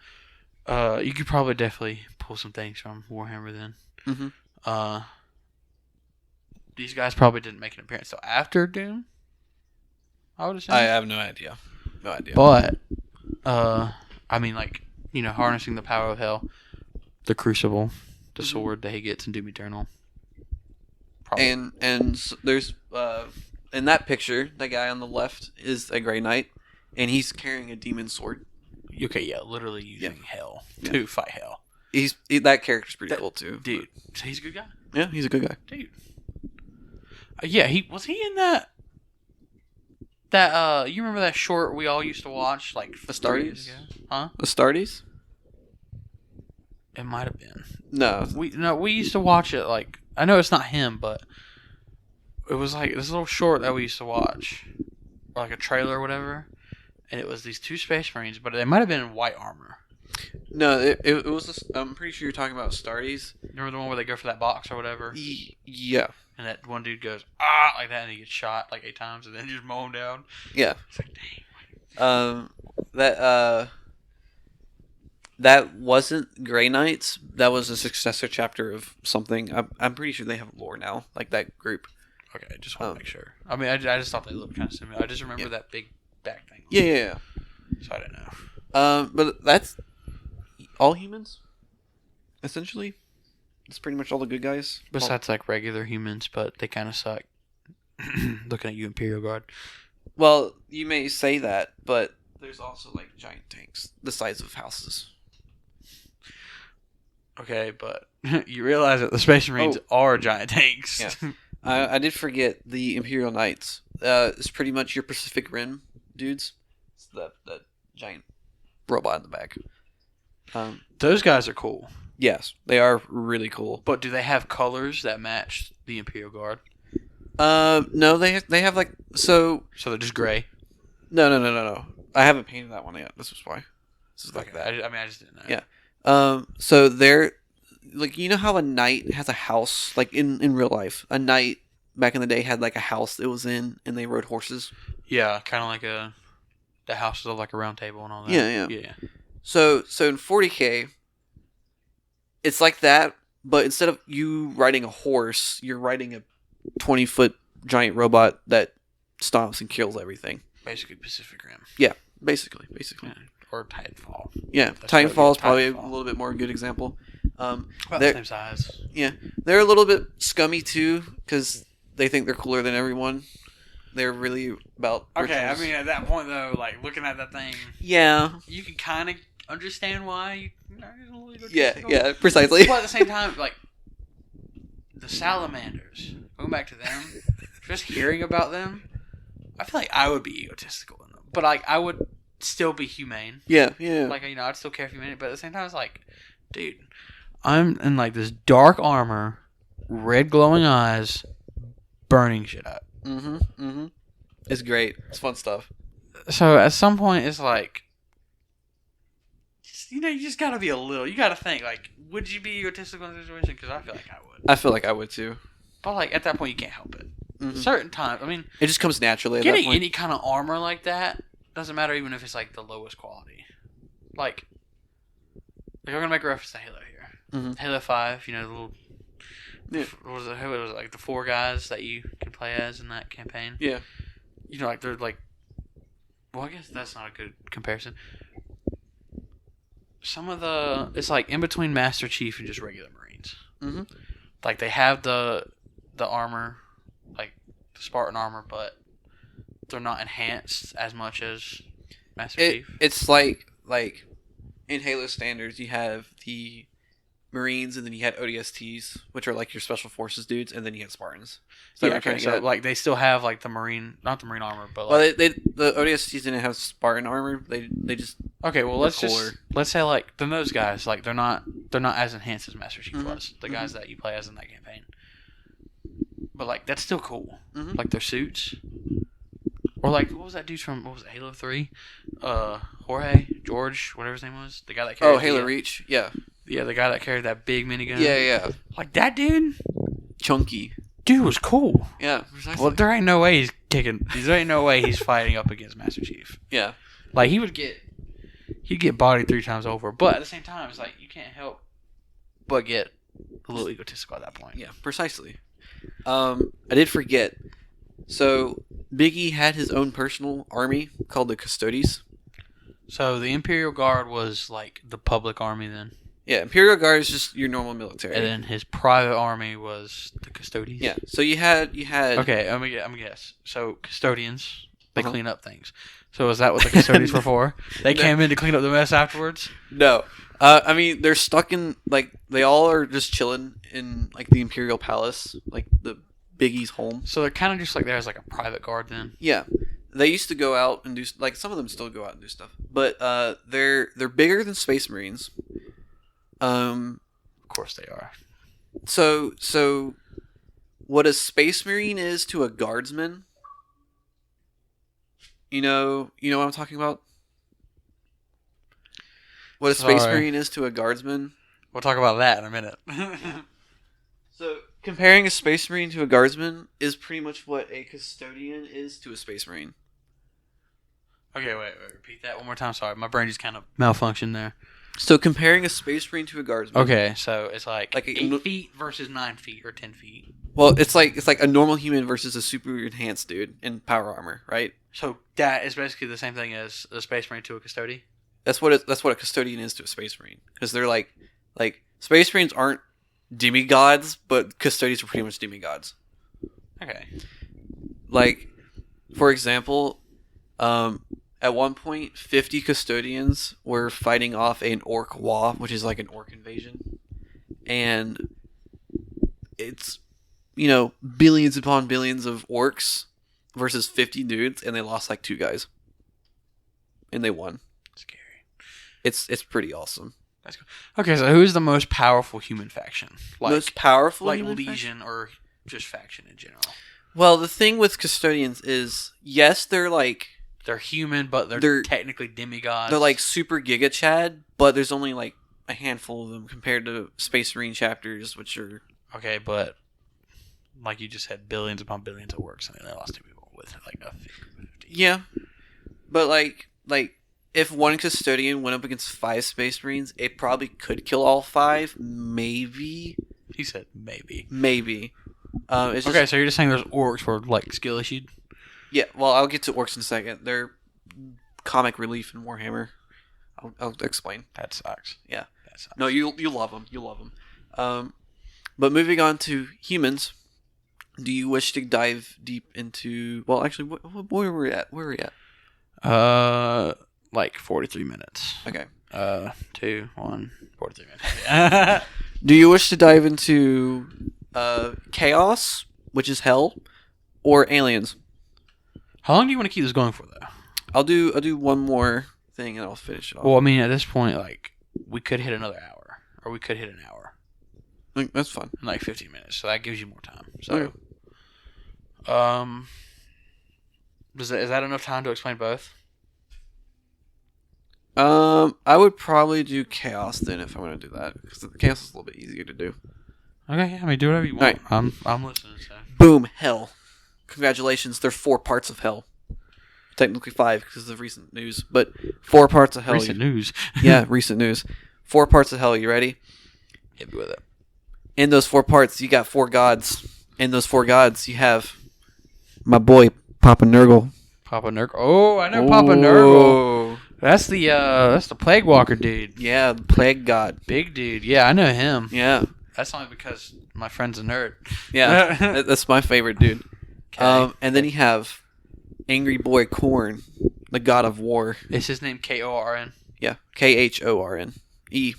You could probably definitely pull some things from Warhammer then. Mm-hmm. These guys probably didn't make an appearance till after Doom. I would assume. I have no idea. No idea. But, I mean, like, harnessing the power of hell, the crucible, the sword that he gets in Doom Eternal. Probably. And there's in that picture, the guy on the left is a Grey Knight, and he's carrying a demon sword. Okay, yeah, literally using hell to fight hell. That character's pretty cool too, dude. So he's a good guy. Yeah, he's a good guy, dude. Yeah, he in that. That you remember that short we all used to watch like Astartes? Huh? Astartes? It might have been. No, we used to watch it. Like, I know it's not him, but it was like this little short that we used to watch, or like a trailer or whatever. And it was these two Space Marines, but they might have been in white armor. No, it was. I'm pretty sure you're talking about Astartes. Remember the one where they go for that box or whatever? Yeah. And that one dude goes like that, and he gets shot like 8 times, and then just mow him down. Yeah. It's like, dang. That wasn't Grey Knights. That was a successor chapter of something. I'm pretty sure they have lore now, like that group. Okay, I just want to make sure. I mean, I just thought they looked kind of similar. I just remember that big back thing. Yeah. So I don't know. But that's all humans, essentially. It's pretty much all the good guys. Besides, like, regular humans, but they kind of suck. Looking at you, Imperial Guard. Well, you may say that, but there's also, like, giant tanks the size of houses. Okay, but you realize that the Space Marines are giant tanks. Yeah. I did forget the Imperial Knights. It's pretty much your Pacific Rim dudes. It's that giant robot in the back. Those guys are cool. Yes, they are really cool. But do they have colors that match the Imperial Guard? No, they have like so. So they're just gray. No. I haven't painted that one yet. This is why. This is like that. I just didn't know. Yeah. So they're like, you know how a knight has a house, like in real life. A knight back in the day had like a house it was in, and they rode horses. Yeah, kind of like the houses of like a round table and all that. Yeah. So in 40K, it's like that, but instead of you riding a horse, you're riding a 20-foot giant robot that stomps and kills everything. Basically Pacific Rim. Yeah, basically. Yeah. Or Titanfall. Yeah, Titanfall is probably a little bit more a good example. About the same size. Yeah, they're a little bit scummy too, because they think they're cooler than everyone. They're really about rituals. Okay, I mean, at that point, though, like, looking at that thing... Yeah. You can kind of understand why Yeah, precisely. But at the same time, like, the salamanders, going back to them, just hearing about them, I feel like I would be egotistical in them. But, like, I would still be humane. Yeah. Like, I'd still care for humanity, but at the same time, it's like, dude, I'm in, like, this dark armor, red glowing eyes, burning shit up. Mm-hmm. It's great. It's fun stuff. So at some point, it's like, you just gotta be a little. You gotta think, like, would you be egotistical in this situation? Because I feel like I would. I feel like I would too. But like at that point, you can't help it. Mm-hmm. Certain times, I mean, it just comes naturally. At getting that point. any kind of armor like that doesn't matter, even if it's like the lowest quality. Like I'm gonna make a reference to Halo here. Mm-hmm. Halo 5, the little. Yeah. What was it like the 4 guys that you can play as in that campaign? Yeah. Like they're like. Well, I guess that's not a good comparison. Some of it's like in between Master Chief and just regular Marines. Mm-hmm. Like they have the armor, like the Spartan armor, but they're not enhanced as much as Master Chief. It's like in Halo standards, you have the Marines, and then you had ODSTs, which are like your special forces dudes, and then you had Spartans. So like they still have like the Marine, not the Marine armor, but like, well, the ODSTs didn't have Spartan armor. They just well let's say like then those guys like they're not as enhanced as Master Chief was, the guys that you play as in that campaign. But like that's still cool, like their suits, or like what was that dude from Halo 3, George, whatever his name was, the guy that carried Halo Reach, yeah. Yeah, the guy that carried that big minigun. Yeah. Like that dude? Chunky. dude was cool. Yeah, precisely. Well, there ain't no way he's kicking. There ain't no way he's fighting up against Master Chief. Yeah. Like he'd get bodied 3 times over. But at the same time, it's like you can't help but get a little egotistical at that point. Yeah, precisely. I did forget. So Biggie had his own personal army called the Custodies. So the Imperial Guard was like the public army then. Yeah, Imperial Guard is just your normal military. And then his private army was the Custodies. Yeah. So you had. Okay, I'm gonna guess. So custodians, they Uh-huh. clean up things. So is that what the custodians were for? They came in to clean up the mess afterwards. No. I mean, they're stuck in like they all are just chilling in like the Imperial Palace, like the Biggie's home. So they're kind of just like there's like a private guard then. Yeah. They used to go out and do like some of them still go out and do stuff, but they're bigger than Space Marines. Of course they are. So what a Space Marine is to a guardsman. You know what I'm talking about? What a Space Sorry. Marine is to a guardsman. We'll talk about that in a minute. So comparing a Space Marine to a guardsman is pretty much what a custodian is to a Space Marine. Okay, wait, repeat that one more time. Sorry, my brain just kind of malfunctioned there. So comparing a Space Marine to a guardsman. Okay, so it's like Like 8 feet versus 9 feet or 10 feet. Well, it's like a normal human versus a super enhanced dude in power armor, right? So that is basically the same thing as a Space Marine to a custodian. That's what a custodian is to a Space Marine, because they're like Space Marines aren't demigods, but custodians are pretty much demigods. Okay. Like, for example, at one point, 50 custodians were fighting off an orc war, which is like an orc invasion, and it's billions upon billions of orcs versus 50 dudes, and they lost like 2 guys, and they won. Scary. It's pretty awesome. That's cool. Okay, so who's the most powerful human faction? Like, Most powerful, like human Legion faction? or just faction in general? Well, the thing with custodians is, yes, they're human, but they're They're- technically demigods. they're like super Giga Chad, but there's only like a handful of them compared to Space Marine chapters, which are okay, but like you just had billions upon billions of works, and they lost 2 people with like a 50. yeah. But like if one custodian went up against 5 Space Marines, it probably could kill all 5. Maybe. He said maybe. It's just, Okay, so you're just saying those orcs were like skill issued? Yeah. Well, I'll get to orcs in a second. They're comic relief in Warhammer. I'll explain. That sucks. Yeah. That sucks. No, you love them. You love them. But moving on to humans, do you wish to dive deep into? Well, actually, where were we at? Where are we at? Like 43 minutes. Okay. 2, 1, 43 minutes. Do you wish to dive into chaos, which is hell, or aliens? How long do you want to keep this going for, though? I'll do one more thing and I'll finish it off. Well, I mean, at this point, like, we could hit another hour, or we could hit an hour That's fun. in like 15 minutes, so that gives you more time. So, okay. Is that enough time to explain both? I would probably do chaos then if I want to do that, because chaos is a little bit easier to do. Okay, I mean, do whatever you want. Alright. I'm listening. So. Boom, hell. Congratulations, there are 4 parts of hell. Technically 5 because of recent news, but 4 parts of hell. Recent news. Yeah, recent news. 4 parts of hell. You ready? Hit me with it. In those 4 parts, you got 4 gods. In those 4 gods, you have my boy Papa Nurgle. Papa Nurgle. Oh, I know Papa Nurgle. That's the Plague Walker dude. Yeah, the plague god. Big dude. Yeah, I know him. Yeah, That's only because my friend's a nerd. yeah. That's my favorite dude. Okay. And then you have Angry Boy Korn, the god of war. Is his name Korn? Yeah, Khorn. E.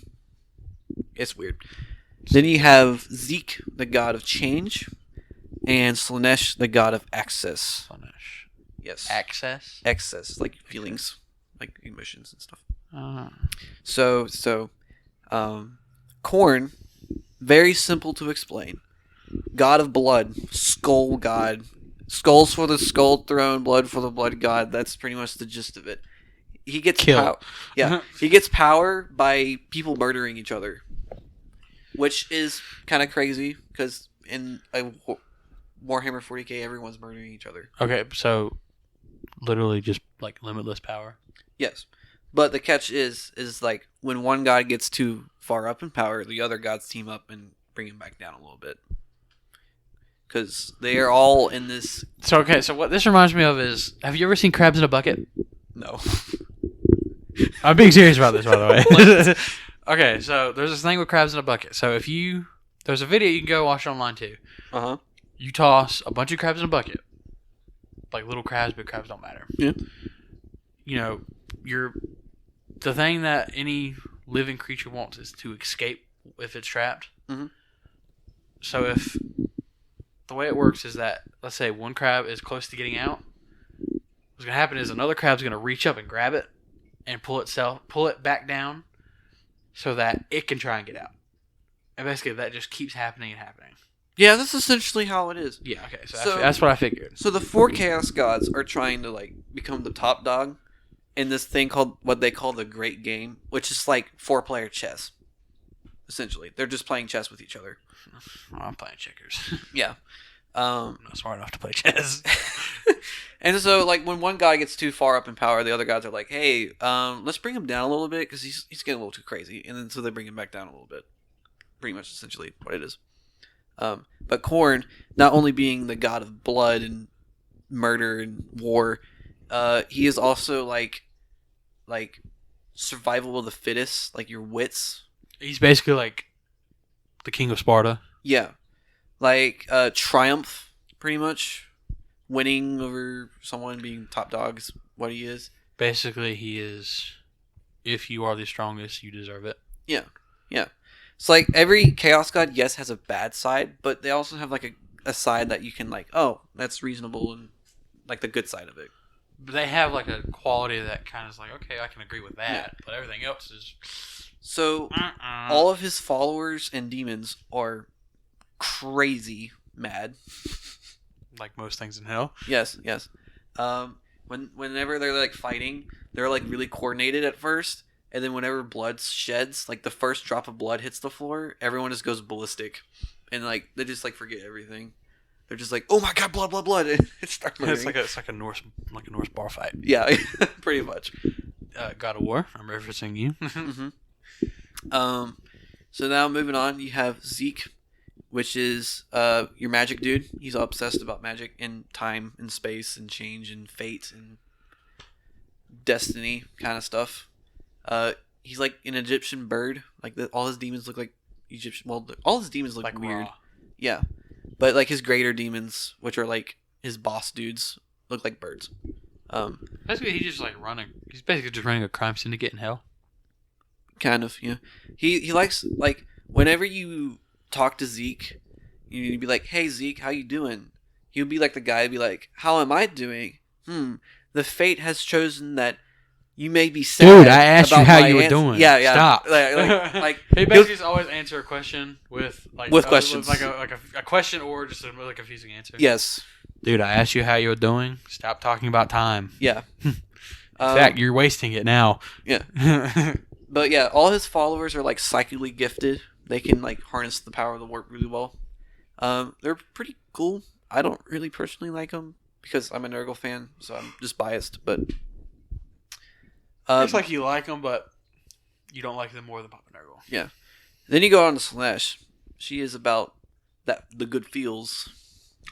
It's weird. Then you have Zeke, the god of change, and Slanesh, the god of access. Slanesh. Yes. Access. Excess, like feelings, like emotions and stuff. Uh, So, Korn, very simple to explain. God of blood, skull god. Skulls for the skull throne, blood for the blood god. That's pretty much the gist of it. He gets Kill. power. Yeah, he gets power by people murdering each other, which is kind of crazy because in Warhammer 40k, everyone's murdering each other. Okay, so literally just like limitless power. Yes. But the catch is like when one god gets too far up in power, the other gods team up and bring him back down a little bit. Because they are all in this... So what this reminds me of is, have you ever seen Crabs in a Bucket? No. I'm being serious about this, by the way. Okay, so there's this thing with Crabs in a Bucket. So there's a video you can go watch online too. Uh-huh. You toss a bunch of crabs in a bucket. Like little crabs, big crabs don't matter. Yeah. You know, the thing that any living creature wants is to escape if it's trapped. Mm-hmm. So if the way it works is that, let's say one crab is close to getting out, what's going to happen is another crab's going to reach up and grab it and pull it back down so that it can try and get out. And basically that just keeps happening and happening. Yeah, that's essentially how it is. Yeah, okay. So that's what I figured. So the 4 Chaos Gods are trying to like become the top dog in this thing called what they call the Great Game, which is like 4-player chess. Essentially, they're just playing chess with each other. Well, I'm playing checkers. Yeah. I'm not smart enough to play chess. And so, like, when one guy gets too far up in power, the other guys are like, "Hey, let's bring him down a little bit because he's getting a little too crazy." And then so they bring him back down a little bit. Pretty much, essentially, what it is. But Khorne, not only being the god of blood and murder and war, he is also like survival of the fittest, like your wits. He's basically like the king of Sparta. Yeah, like triumph, pretty much. Winning over someone, being top dog is what he is. Basically, he is. If you are the strongest, you deserve it. Yeah, yeah. It's like every Chaos God, yes, has a bad side, but they also have like a side that you can like, oh, that's reasonable, and like the good side of it. But they have like a quality that kind of is like, okay, I can agree with that, yeah. But everything else is. So all of his followers and demons are crazy mad. Like most things in hell. Yes, yes. Whenever they're like fighting, they're like really coordinated at first, and then whenever blood sheds, like the first drop of blood hits the floor, everyone just goes ballistic, and like they just like forget everything. They're just like, "Oh my god, blood, blood, blood!" And it starts murdering. It's like a Norse bar fight. Yeah, pretty much. God of War. I'm referencing you. Mm-hmm. So now moving on, you have Zeke, which is your magic dude. He's all obsessed about magic and time and space and change and fate and destiny kind of stuff. He's like an Egyptian bird. Like all his demons look like Egyptian. Well, all his demons look like weird. Raw. Yeah, but like his greater demons, which are like his boss dudes, look like birds. Basically, he's just like running. He's basically just running a crime syndicate in hell. Kind of, yeah. He likes like whenever you talk to Zeke, you need to be like, "Hey Zeke, how you doing?" He'll be like the guy to be like, "How am I doing? The fate has chosen that you may be sad." Dude, I asked you how you were doing. Yeah, yeah. Stop. Like he basically always answer a question with questions, with a question or just a really confusing answer. Yes. Dude, I asked you how you were doing. Stop talking about time. Yeah. In fact, you're wasting it now. Yeah. But yeah, all his followers are like psychically gifted. They can like harness the power of the warp really well. They're pretty cool. I don't really personally like them because I'm a Nurgle fan, so I'm just biased. But it's like you like them, but you don't like them more than Papa Nurgle. Yeah. Then you go on to Slanesh. She is about the good feels.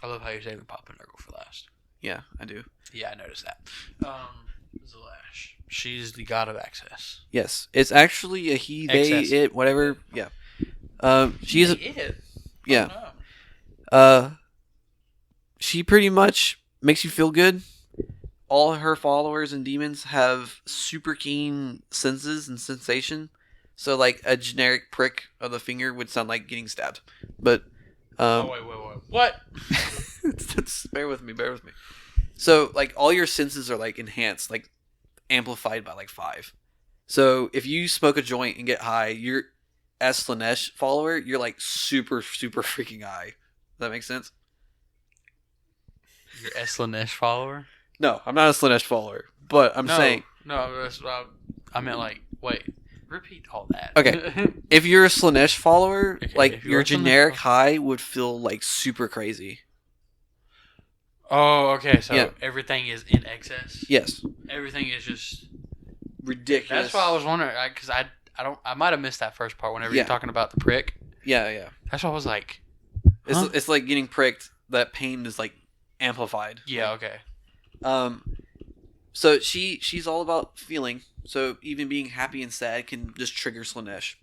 I love how you're saving Papa Nurgle for last. Yeah, I do. Yeah, I noticed that. Zalash. She's the god of access. Yes, it's actually a he, they, it, whatever. Yeah. She's it. Yeah. She pretty much makes you feel good. All her followers and demons have super keen senses and sensation. So like a generic prick of the finger would sound like getting stabbed. But wait. What? Bear with me. So like all your senses are like enhanced, like amplified by like 5. So if you smoke a joint and get high, you're as Slanesh follower, you're like super freaking high. Does that make sense? You're a Slanesh follower? No, I'm not a Slanesh follower, but I'm saying. No, I meant like, wait, repeat all that. Okay. If you're a Slanesh follower, okay, like your generic high would feel like super crazy. Oh, okay. So Yeah. everything is in excess. Yes. Everything is just Ridiculous. That's why I was wondering, because I might have missed that first part whenever Yeah. you're talking about the prick. Yeah. That's why I was like, huh? It's like getting pricked. That pain is like amplified. Yeah. Okay. So she's all about feeling. So even being happy and sad can just trigger Slanesh.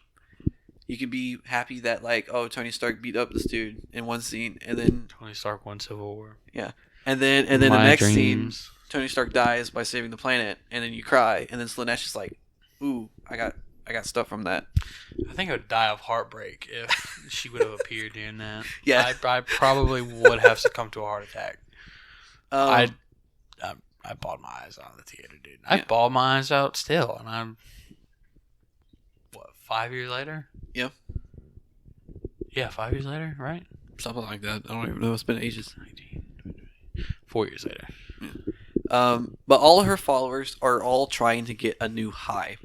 You can be happy that like, oh, Tony Stark beat up this dude in one scene, and then Tony Stark won Civil War. and then the My next dreams. scene, Tony Stark dies by saving the planet, and then you cry, and then Slanesh is like, ooh, I got stuff from that. I think I would die of heartbreak if she would have appeared during that. Yeah. I probably would have succumbed to a heart attack. I bawled my eyes out in the theater, dude. I bawled my eyes out still, and I'm 5 years later? Yeah. Yeah, 5 years later, right? Something like that. I don't even know. It's been ages. 4 years later. But all of her followers are all trying to get a new high.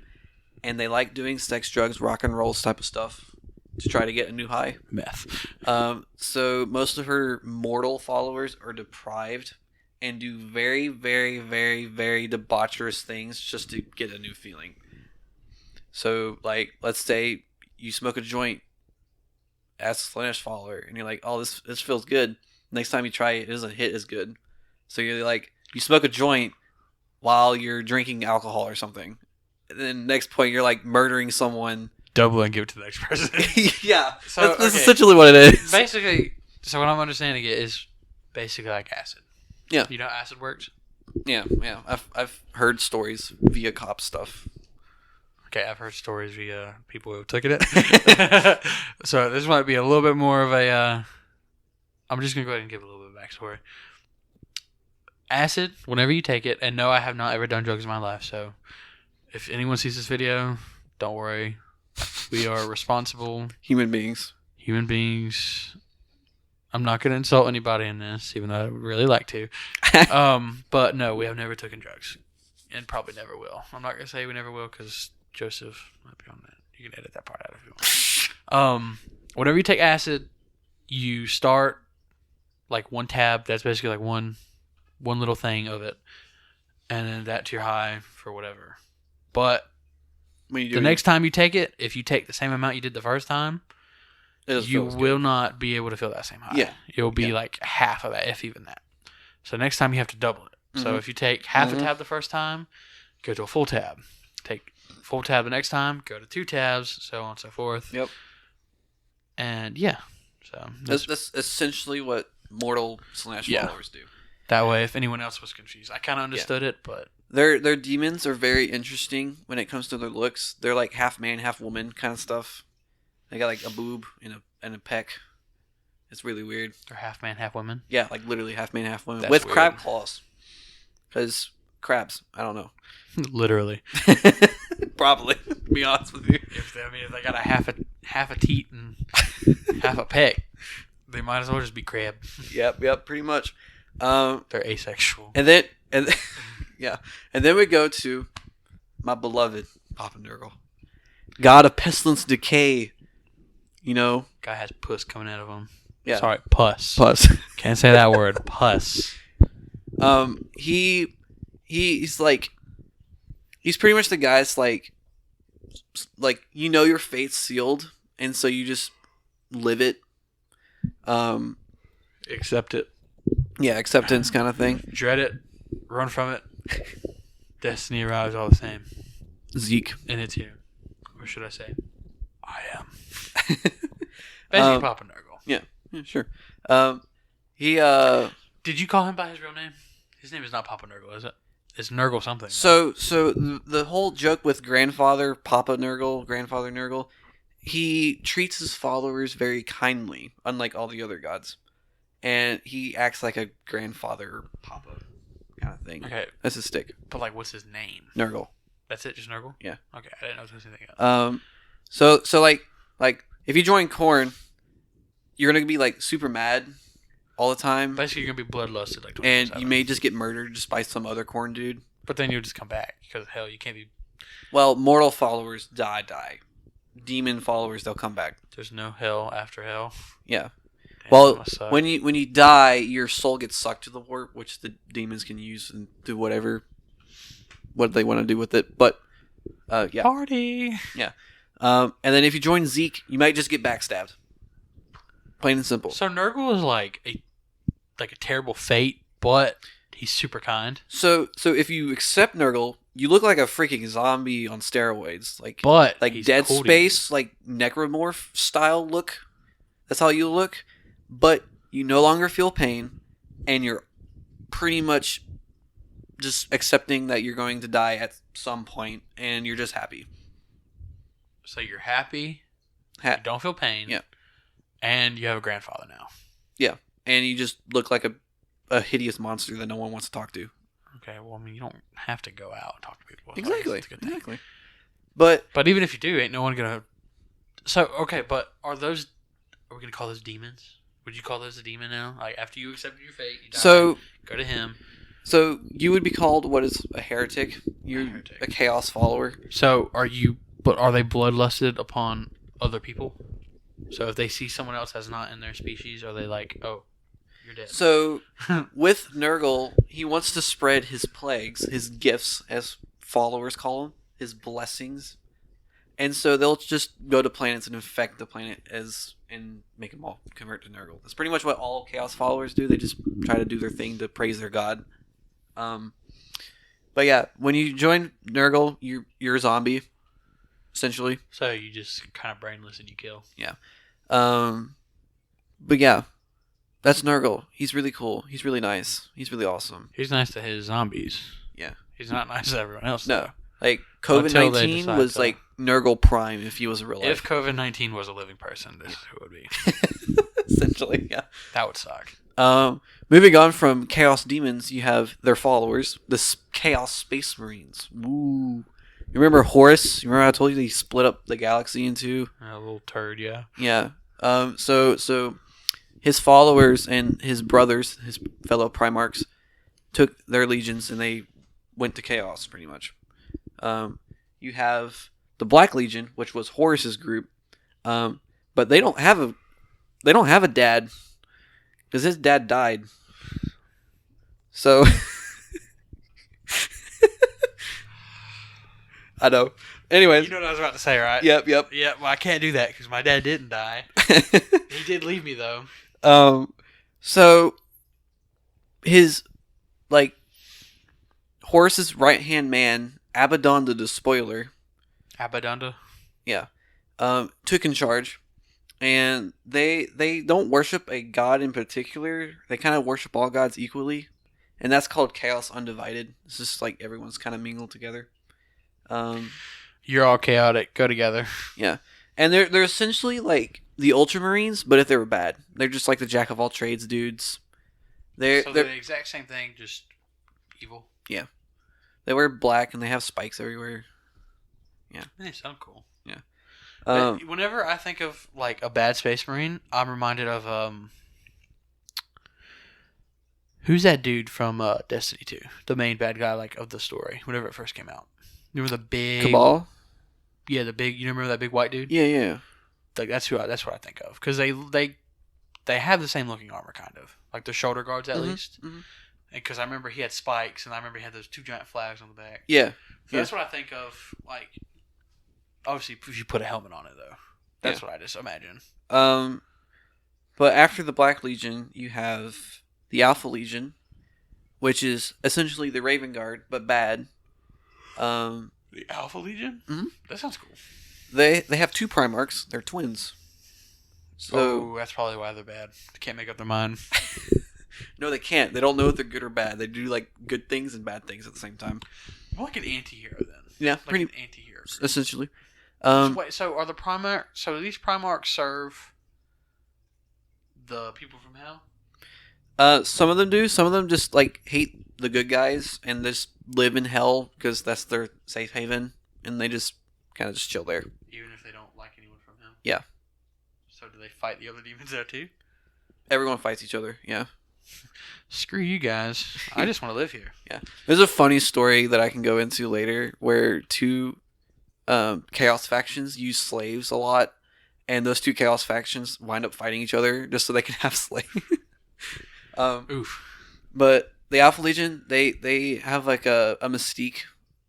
And they like doing sex, drugs, rock and rolls type of stuff to try to get a new high. Meth. So most of her mortal followers are deprived and do very, very, very, very debaucherous things just to get a new feeling. So, like, let's say you smoke a joint as a Slanesh follower, and you're like, oh, this feels good. Next time you try it, it doesn't hit as good. So you're like, you smoke a joint while you're drinking alcohol or something. And then next point, you're like murdering someone. Double and give it to the next person. Yeah. So, that's essentially what it is. Basically, so what I'm understanding it is basically like acid. Yeah. You know how acid works? Yeah. I've heard stories via cop stuff. Okay, I've heard stories via people who took it. So this might be a little bit more of a... I'm just going to go ahead and give a little bit of backstory. Acid, whenever you take it, and no, I have not ever done drugs in my life, so if anyone sees this video, don't worry. We are responsible Human beings. I'm not going to insult anybody in this, even though I would really like to. But no, we have never taken drugs, and probably never will. I'm not going to say we never will, because Joseph might be on that. You can edit that part out if you want. Whenever you take acid, you start like one tab. That's basically like one little thing of it, and then that to your high for whatever. But When you do the next time you take it, if you take the same amount you did the first time, you will not be able to feel that same high. Yeah. It'll be like half of that, if even that. So next time you have to double it. Mm-hmm. So if you take half a tab the first time, go to a full tab. Take full tab the next time, go to 2 tabs, so on and so forth. Yep. And yeah. So That's essentially what mortal Slanesh followers do. that way, if anyone else was confused, I kind of understood it, but Their demons are very interesting when it comes to their looks. They're like half man, half woman kind of stuff. They got like a boob and a peck. It's really weird. they're half man, half woman. Yeah, like literally half man, half woman That's with weird. crab claws. Because crabs, I don't know. Literally. Probably. To be honest with you. If they got a half a teat and half a peck, they might as well just be crab. Yep, pretty much. They're asexual. And then yeah, and then we go to my beloved Papa Nurgle, god of pestilence, decay. You know, Guy has puss coming out of him. yeah, Sorry, pus. plus. Can't say that word. Pus. He's like, he's pretty much the guy that's like you know your fate's sealed, and so you just live it. Accept it. Yeah, acceptance kind of thing. Dread it. Run from it. Destiny arrives all the same. Zeke. And it's here. Or should I say, I am. Basically, Papa Nurgle. Yeah, sure. He Did you call him by his real name? His name is not Papa Nurgle, is it? It's Nurgle something. So the whole joke with grandfather Nurgle, he treats his followers very kindly, unlike all the other gods, and he acts like a grandfather or papa kind of thing. Okay, That's his stick. but like, what's his name? Nurgle. That's it, just Nurgle? Yeah. Okay, I didn't know there was anything else. So like if you join Korn, you're gonna be like super mad all the time, Basically, you're gonna be bloodlusted like 24/7. and you may just get murdered just by some other Korn dude. But then you'll just come back because hell, you can't be. Well, mortal followers die. Demon followers, they'll come back. There's no hell after hell. Yeah. Well, must suck. when you die, your soul gets sucked to the warp, which the demons can use and do what they want to do with it. But yeah, Party. yeah. And then if you join Zeke, you might just get backstabbed. Plain and simple. So Nurgle is like a terrible fate, but he's super kind. So if you accept Nurgle, you look like a freaking zombie on steroids, like He's Dead cool to Space, like necromorph style look. That's how you look, but you no longer feel pain, and you're pretty much just accepting that you're going to die at some point, and you're just happy. So you're happy. You don't feel pain. Yeah. And you have a grandfather now. Yeah, and you just look like a hideous monster that no one wants to talk to. Okay, well, I mean, you don't have to go out and talk to people. Exactly. That's a good thing. Exactly. But even if you do, ain't no one gonna. So okay, but are we gonna call those demons? Would you call those a demon now? Like after you accepted your fate, you die, go to him. So you would be called what is a heretic? You're a chaos follower. So are you? But are they bloodlusted upon other people? So if they see someone else that's not in their species, are they like, oh, you're dead? So with Nurgle, he wants to spread his plagues, his gifts, as followers call them, his blessings. And so they'll just go to planets and infect the planet and make them all convert to Nurgle. That's pretty much what all Chaos followers do. They just try to do their thing to praise their god. But yeah, when you join Nurgle, you're a zombie, essentially. So you just kind of brainless and you kill. Yeah. But yeah, that's Nurgle. He's really cool. He's really nice. He's really awesome. He's nice to his zombies. Yeah. He's not nice to everyone else. No. Though. Like Until they COVID-19 decide was to. like Nurgle Prime if he was a real life. If COVID-19 was a living person, this is who it would be. Essentially, yeah. That would suck. Moving on from Chaos Demons, you have their followers, the Chaos Space Marines. Woo. You remember Horus? You remember I told you he split up the galaxy into? A little turd, yeah. Yeah. So his followers and his brothers, his fellow Primarchs, took their legions and they went to Chaos, pretty much. You have the Black Legion, which was Horus's group, but they don't have a dad because his dad died. So I know. Anyways, You know what I was about to say, right? Yep. Yeah, well, I can't do that because my dad didn't die. He did leave me, though. So his Horus's right hand man, Abaddon the Despoiler, Abadunda? yeah, took in charge, and they don't worship a god in particular. They kind of worship all gods equally, and that's called Chaos Undivided. It's just like everyone's kind of mingled together. You're all chaotic. Go together. Yeah, and they're essentially like the Ultramarines, but if they were bad, they're just like the jack of all trades dudes. They're the exact same thing, just evil. Yeah, they wear black and they have spikes everywhere. Yeah, They sound cool. Yeah. But whenever I think of like a bad Space Marine, I'm reminded of who's that dude from Destiny 2? The main bad guy of the story. Whenever it first came out, you remember the big Cabal. Yeah, the big. You remember that big white dude? Yeah. Like that's what I think of because they have the same looking armor kind of like the shoulder guards at least. Mm-hmm. Because I remember he had spikes and I remember he had those two giant flags on the back. Yeah. So that's what I think of. Like, obviously, if you put a helmet on it though, that's what I just imagine. But after the Black Legion, you have the Alpha Legion, which is essentially the Raven Guard but bad. The Alpha Legion? Mm-hmm. That sounds cool. They have two Primarchs. They're twins. So that's probably why they're bad. They can't make up their mind. No, they can't. They don't know if they're good or bad. They do like good things and bad things at the same time. More like an anti-hero then. Yeah, like pretty an anti-hero. Essentially. Wait, so are the Primarchs... So do these Primarchs serve the people from hell? Some of them do. Some of them just like hate the good guys and just live in hell because that's their safe haven, and they just kind of just chill there. Even if they don't like anyone from hell? Yeah. So do they fight the other demons there too? Everyone fights each other. Yeah. Screw you guys. I just want to live here. Yeah. There's a funny story that I can go into later where two Chaos factions use slaves a lot, and those two Chaos factions wind up fighting each other just so they can have Slay. Oof. But the Alpha Legion, they have like a Mystique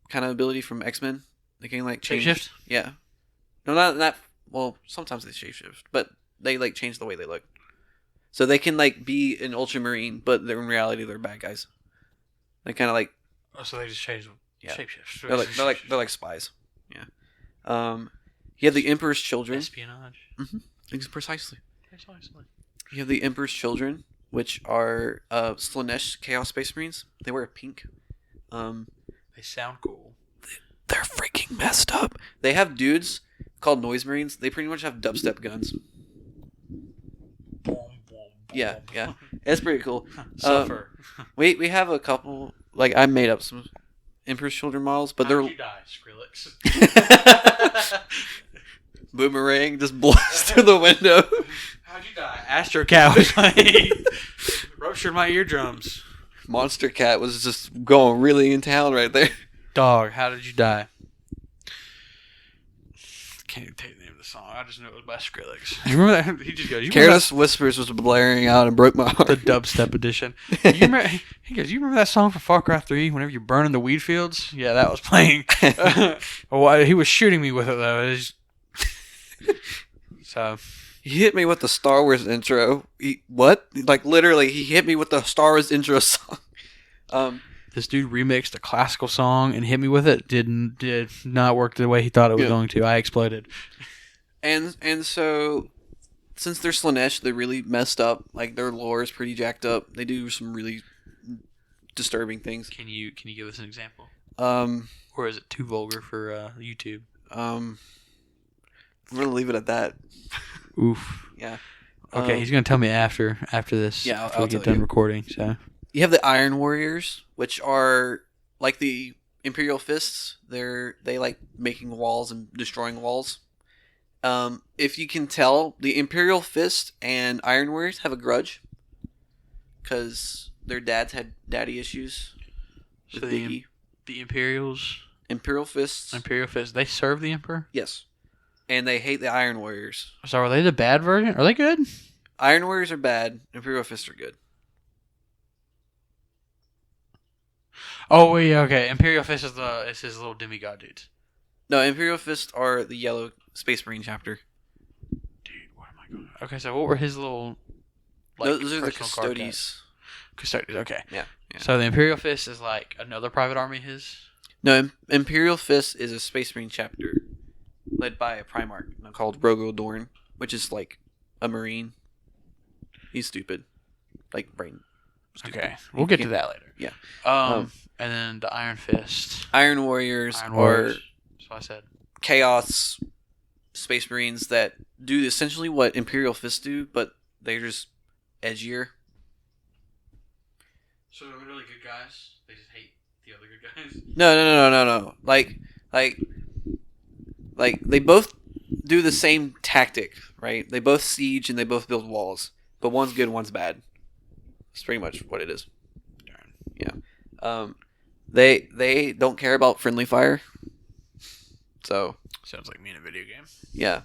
kind of ability from X-Men. They can like change. Shapeshift? Yeah. No, not that. Well, sometimes they shapeshift, but they like change the way they look. So they can like be an Ultramarine, but in reality they're bad guys. They kind of like. Oh, so they just change Yeah. shapeshift. They're like spies. Yeah. You have the Emperor's Children. Espionage. Precisely. Precisely. You have the Emperor's Children, which are Slanesh Chaos Space Marines. They wear pink. They sound cool. They're freaking messed up. They have dudes called Noise Marines. They pretty much have dubstep guns. Yeah. It's pretty cool. Suffer. We have a couple. Like I made up some Emperor's Children models, but How'd you die, Skrillex? Boomerang just blows through the window. How'd you die? Astro Cat was like ruptured my eardrums. Monster Cat was just going really in town right there. Dog, how did you die? Can't even tell you the name of the song. I just knew it was by Skrillex. You remember that? He just goes, Careless Whispers was blaring out and broke my heart. the dubstep edition. You remember, he goes, you remember that song from Far Cry 3 whenever you're burning the weed fields? Yeah, that was playing. Well, he was shooting me with it, though. So He hit me with the Star Wars intro. What? Like, literally, he hit me with the Star Wars intro song. this dude remixed a classical song and hit me with it. Did not work the way he thought it was going to. I exploded. And so, since they're Slanesh, they're really messed up. Like, their lore is pretty jacked up. They do some really disturbing things. Can you give us an example? Or is it too vulgar for YouTube? I'm gonna leave it at that. Oof. Yeah. Okay, he's gonna tell me after this. Yeah, after I'll we get tell done you. recording. So You have the Iron Warriors, which are like the Imperial Fists. They like making walls and destroying walls. If you can tell, the Imperial Fist and Iron Warriors have a grudge because their dads had daddy issues. So With Biggie. the Imperial Fists, they serve the Emperor? Yes. And they hate the Iron Warriors. So are they the bad version? Are they good? Iron Warriors are bad. Imperial Fists are good. Oh, yeah, okay. Imperial Fist is his little demigod dudes. No, Imperial Fists are the yellow Space Marine chapter. Dude, what am I going to... Okay, so what were his little... Those are the personal card Custodies. Custodies, okay. Yeah. So the Imperial Fist is like another private army of his? No, Imperial Fist is a Space Marine chapter led by a Primarch called Rogo Dorn, which is like a Marine. He's stupid. Like, brain. Stupid. Okay, we'll get to that later. Yeah. And then the Iron Fist. Iron Warriors That's what I said. Chaos Space Marines that do essentially what Imperial Fists do, but they're just edgier. So they're really good guys? They just hate the other good guys? No. Like they both do the same tactic, right? They both siege and they both build walls, but one's good, one's bad. That's pretty much what it is. Yeah. They don't care about friendly fire. So sounds like me in a video game. yeah.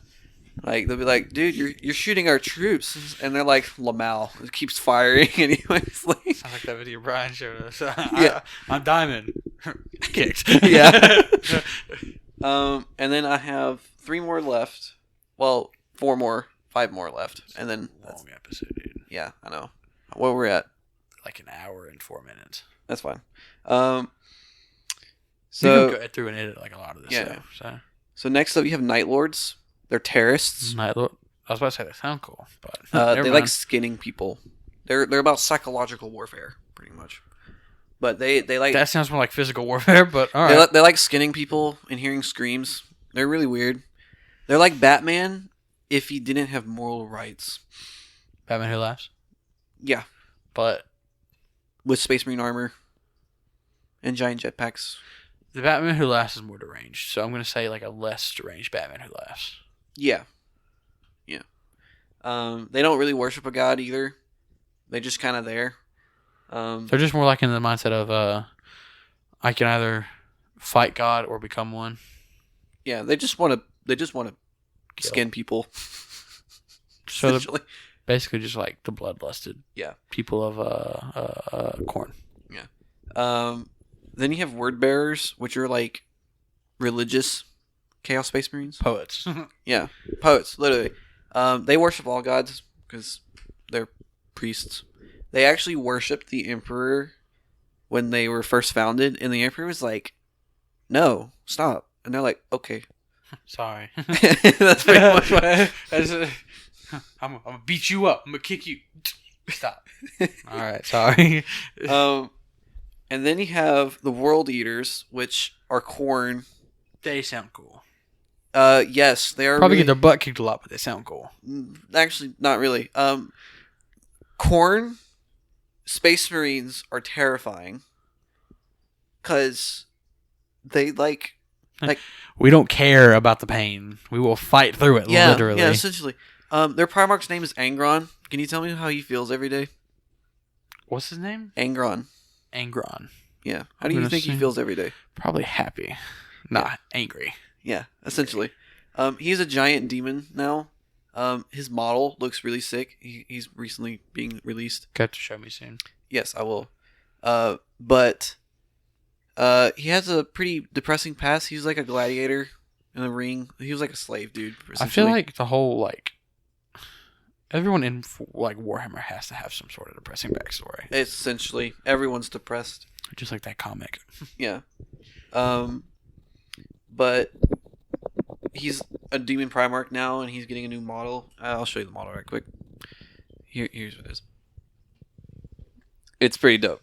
Like they'll be like, dude, you're shooting our troops, and they're like, Lamal it keeps firing anyways. Like, Sounds like that video Brian showed us. Yeah. I'm Diamond. Kicked. Yeah. And then I have 3 more left. Well, 5 more left, and then Long episode, dude. yeah, I know. What we're at? Like an hour and 4 minutes. That's fine. So So go through and edit like a lot of this Yeah. stuff. so next up you have Night Lords. They're terrorists. Night Lord. I was about to say they sound cool, but never They mind. like skinning people. They're about psychological warfare, pretty much. But they like that sounds more like physical warfare, but all right. they like skinning people and hearing screams. They're really weird. They're like Batman if he didn't have moral rights. Batman Who Laughs, Yeah, but with Space Marine armor and giant jetpacks. the Batman Who Laughs is more deranged, so I'm gonna say like a less deranged Batman Who Laughs. Yeah. They don't really worship a god either. They just kind of there. They're just more like in the mindset of I can either fight God or become one. Yeah, they just want to skin people. So essentially. basically just like the bloodlusted Yeah. people of corn. Then you have word bearers, which are like religious Chaos Space Marines. Poets. Yeah, poets, literally. They worship all gods because they're priests. They actually worshipped the Emperor when they were first founded, and the Emperor was like, "No, stop," and they're like, "Okay." Sorry. That's pretty much what. I'm gonna beat you up. I'm gonna kick you. Stop. All right. Sorry. And then you have the World Eaters, which are corn. They sound cool. Yes, they are. Probably really, get their butt kicked a lot, but they sound cool. Actually, not really. Corn Space Marines are terrifying because they like. We don't care about the pain. We will fight through it. Yeah, Literally. yeah, essentially. Their Primarch's name is Angron. Can you tell me how he feels every day? What's his name? Angron. Angron. Yeah. How do you think he feels every day? Probably happy. Not angry. Yeah, essentially. He's a giant demon now. His model looks really sick. He's recently being released. Got to show me soon. Yes, I will. But he has a pretty depressing past. He's like a gladiator in the ring. He was like a slave dude. I feel like the whole everyone in Warhammer has to have some sort of depressing backstory. Essentially, everyone's depressed. Just like that comic. Yeah. But he's a demon Primarch now, and he's getting a new model. I'll show you the model right quick. Here's what it is. It's pretty dope.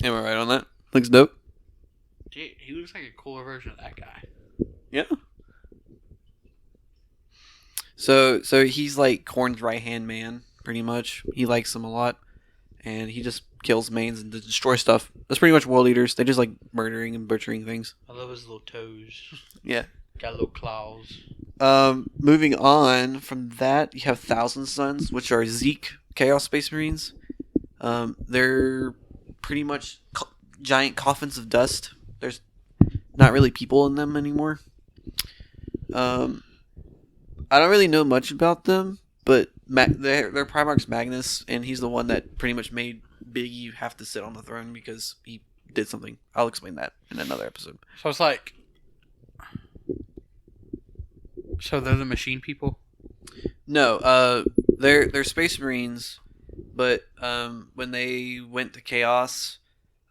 Am I right on that? Looks dope. Dude, he looks like a cooler version of that guy. Yeah. So he's like Korn's right hand man, pretty much. He likes him a lot, and he just kills mains and destroys stuff. That's pretty much World Eaters. They just like murdering and butchering things. I love his little toes. Yeah. Got little claws. Moving on from that, you have Thousand Suns, which are Zeke Chaos Space Marines. They're pretty much giant coffins of dust. There's not really people in them anymore. I don't really know much about them, but their Primarch's Magnus, and he's the one that pretty much made Biggie have to sit on the throne because he did something. I'll explain that in another episode. So it's like... So they're the machine people? No, they're Space Marines, but when they went to Chaos,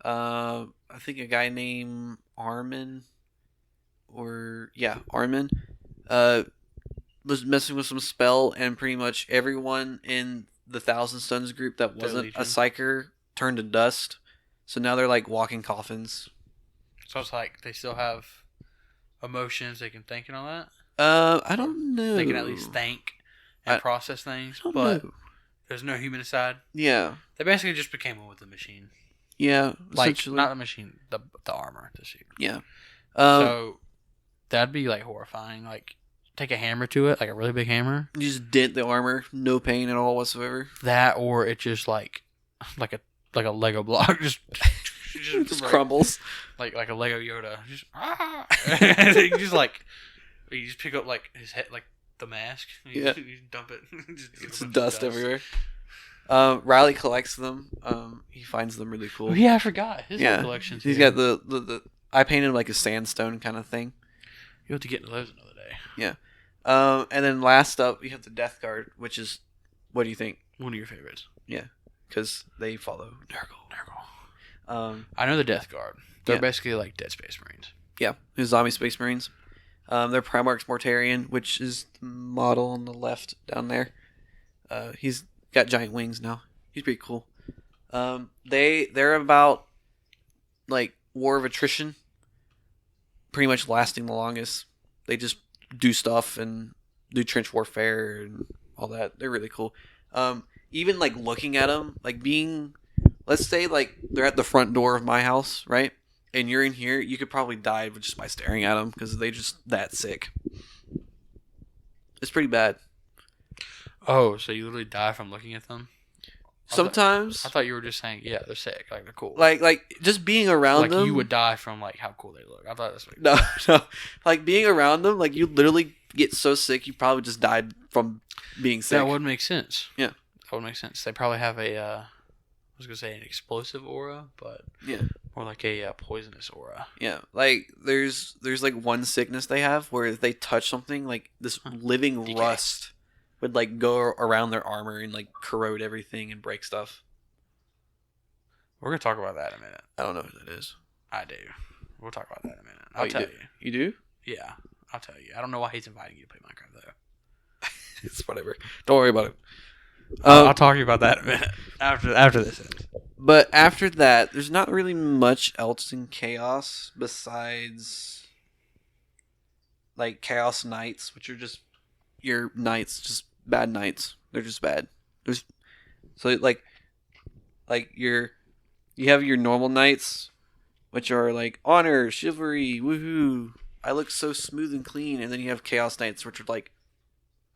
I think a guy named Armin, was messing with some spell, and pretty much everyone in the Thousand Suns group that wasn't a psyker turned to dust. So now they're like walking coffins. So it's like they still have emotions, they can think and all that? I don't know. They can at least think and process things, but there's no human side. Yeah. They basically just became one with the machine. Yeah. Like, not the machine, the armor, the suit. Yeah. So that'd be like horrifying. Like, take a hammer to it, like a really big hammer. You just dent the armor, no pain at all whatsoever. That, or it just like a Lego block, just crumbles, like a Lego Yoda. Just you just pick up like his head, like the mask. You dump it. It's dust everywhere. Riley collects them. He finds them really cool. Oh, yeah, I forgot his collection. He's got the I painted like a sandstone kind of thing. You have to get into those another day. Yeah. And then last up, you have the Death Guard, which is, what do you think? One of your favorites. Yeah, because they follow Nurgle. I know the Death Guard. They're basically like Dead Space Marines. Yeah, they're zombie Space Marines. They're Primarch's Mortarion, which is the model on the left down there. He's got giant wings now. He's pretty cool. They're about like War of Attrition, pretty much lasting the longest. They just do stuff and do trench warfare and all that. They're really cool. Even like looking at them, like being, let's say like they're at the front door of my house, right? And you're in here, you could probably die just by staring at them because they just that sick. It's pretty bad. Oh, so you literally die from looking at them? Sometimes. I thought you were just saying, yeah, they're sick, like they're cool. Like just being around them. Like you would die from like how cool they look. I thought that's like no. Like being around them, like you literally get so sick he probably just died from being sick. That would make sense. Yeah. That would make sense. They probably have I was gonna say an explosive aura, but Yeah. more like a poisonous aura. Yeah, like there's like one sickness they have where if they touch something, like this living Decay. rust would like go around their armor and like corrode everything and break stuff. We're gonna talk about that in a minute. I don't know what that is. I do. We'll talk about that in a minute. I'll tell you. You do? Yeah, I'll tell you. I don't know why he's inviting you to play Minecraft though. It's whatever. Don't worry about it. I'll talk to you about that in a minute after this ends. But after that, there's not really much else in Chaos besides like Chaos Knights, which are just your knights, just bad knights. They're just bad. You have your normal knights, which are like honor, chivalry, woohoo. I look so smooth and clean, and then you have Chaos Knights, which are like,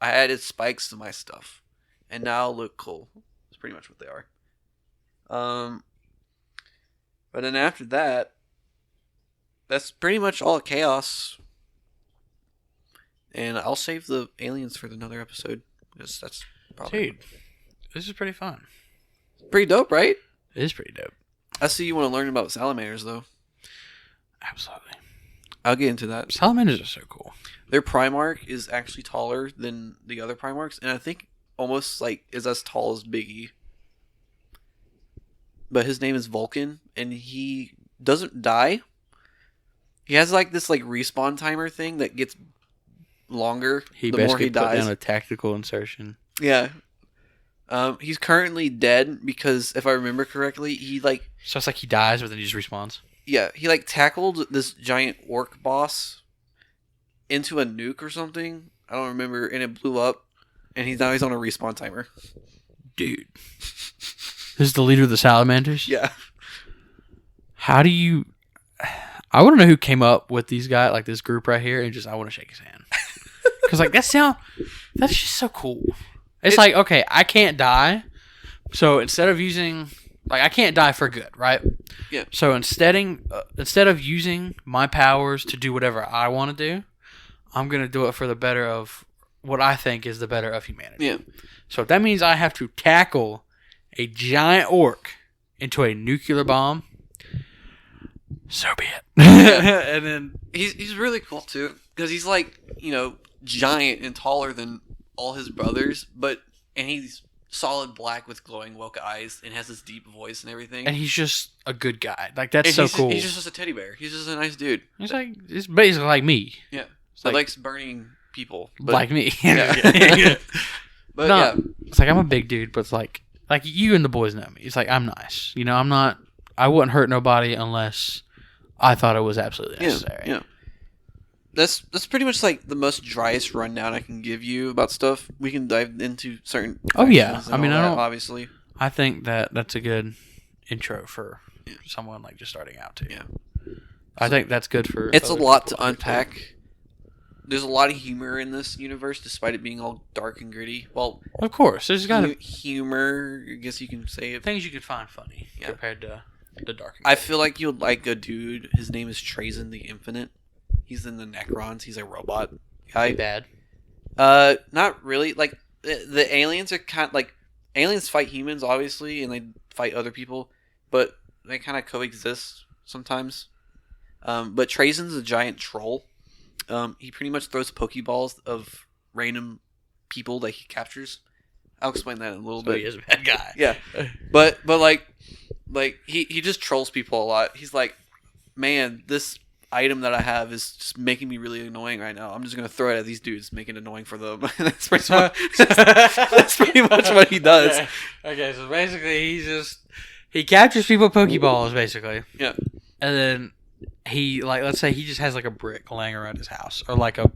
I added spikes to my stuff, and now I look cool. That's pretty much what they are. But then after that, that's pretty much all Chaos. And I'll save the aliens for another episode, because that's probably... Dude, this is pretty fun. Pretty dope, right? It is pretty dope. I see you want to learn about salamanders, though. Absolutely. I'll get into that. Salamanders are so cool. Their Primarch is actually taller than the other Primarchs, and I think almost like is as tall as Biggie. But his name is Vulcan, and he doesn't die. He has like this like respawn timer thing that gets longer He the more basically he put dies. down a tactical insertion. Yeah. He's currently dead because if I remember correctly, he like So it's like he dies, but then he just respawns. he like tackled this giant orc boss into a nuke or something. I don't remember, and it blew up, and he's on a respawn timer. Dude. This is the leader of the salamanders? Yeah. How do you... I want to know who came up with these guys, like this group right here, and just I want to shake his hand. Because like that's just so cool. It's like, okay, I can't die. So instead of using... Like, I can't die for good, right? Yeah. So instead of using my powers to do whatever I want to do, I'm going to do it for the better of what I think is the better of humanity. Yeah. So if that means I have to tackle a giant orc into a nuclear bomb, so be it. And then He's really cool, too, because he's like, giant and taller than all his brothers, and he's solid black with glowing woke eyes and has this deep voice and everything. and he's just a good guy. Like that's And so he's cool. He's just a teddy bear. He's just a nice dude. He's basically like me. Yeah. It's That like, likes burning people. But, like me. Yeah. But No, yeah. It's like I'm a big dude, but it's like you and the boys know me. It's like I'm nice. I wouldn't hurt nobody unless I thought it was absolutely necessary. Yeah. That's pretty much like the most driest rundown I can give you about stuff. We can dive into certain. Oh, yeah. factions and I mean, all I that, don't- obviously. I think that's a good intro for someone like just starting out too. Yeah. I think that's good for. It's a other lot people to unpack. There's a lot of humor in this universe, despite it being all dark and gritty. Well, Of course, there's got to humor, I guess you can say it. things you could find funny Yeah. compared to the dark. I feel like you would like a dude. His name is Trazen the Infinite. He's in the Necrons. He's a robot guy. bad. Not really. Like the aliens are kind of like aliens fight humans, obviously, and they fight other people, but they kind of coexist sometimes. But Trazen's a giant troll. He pretty much throws pokeballs of random people that he captures. I'll explain that in a little So bit. he is a bad guy. Yeah, but like he just trolls people a lot. He's like, man, this item that I have is just making me really annoying right now. I'm just gonna throw it at these dudes, make it annoying for them. that's pretty much what he does. Okay, so basically he captures people with Pokeballs basically. Yeah. And then he let's say he just has like a brick laying around his house or like a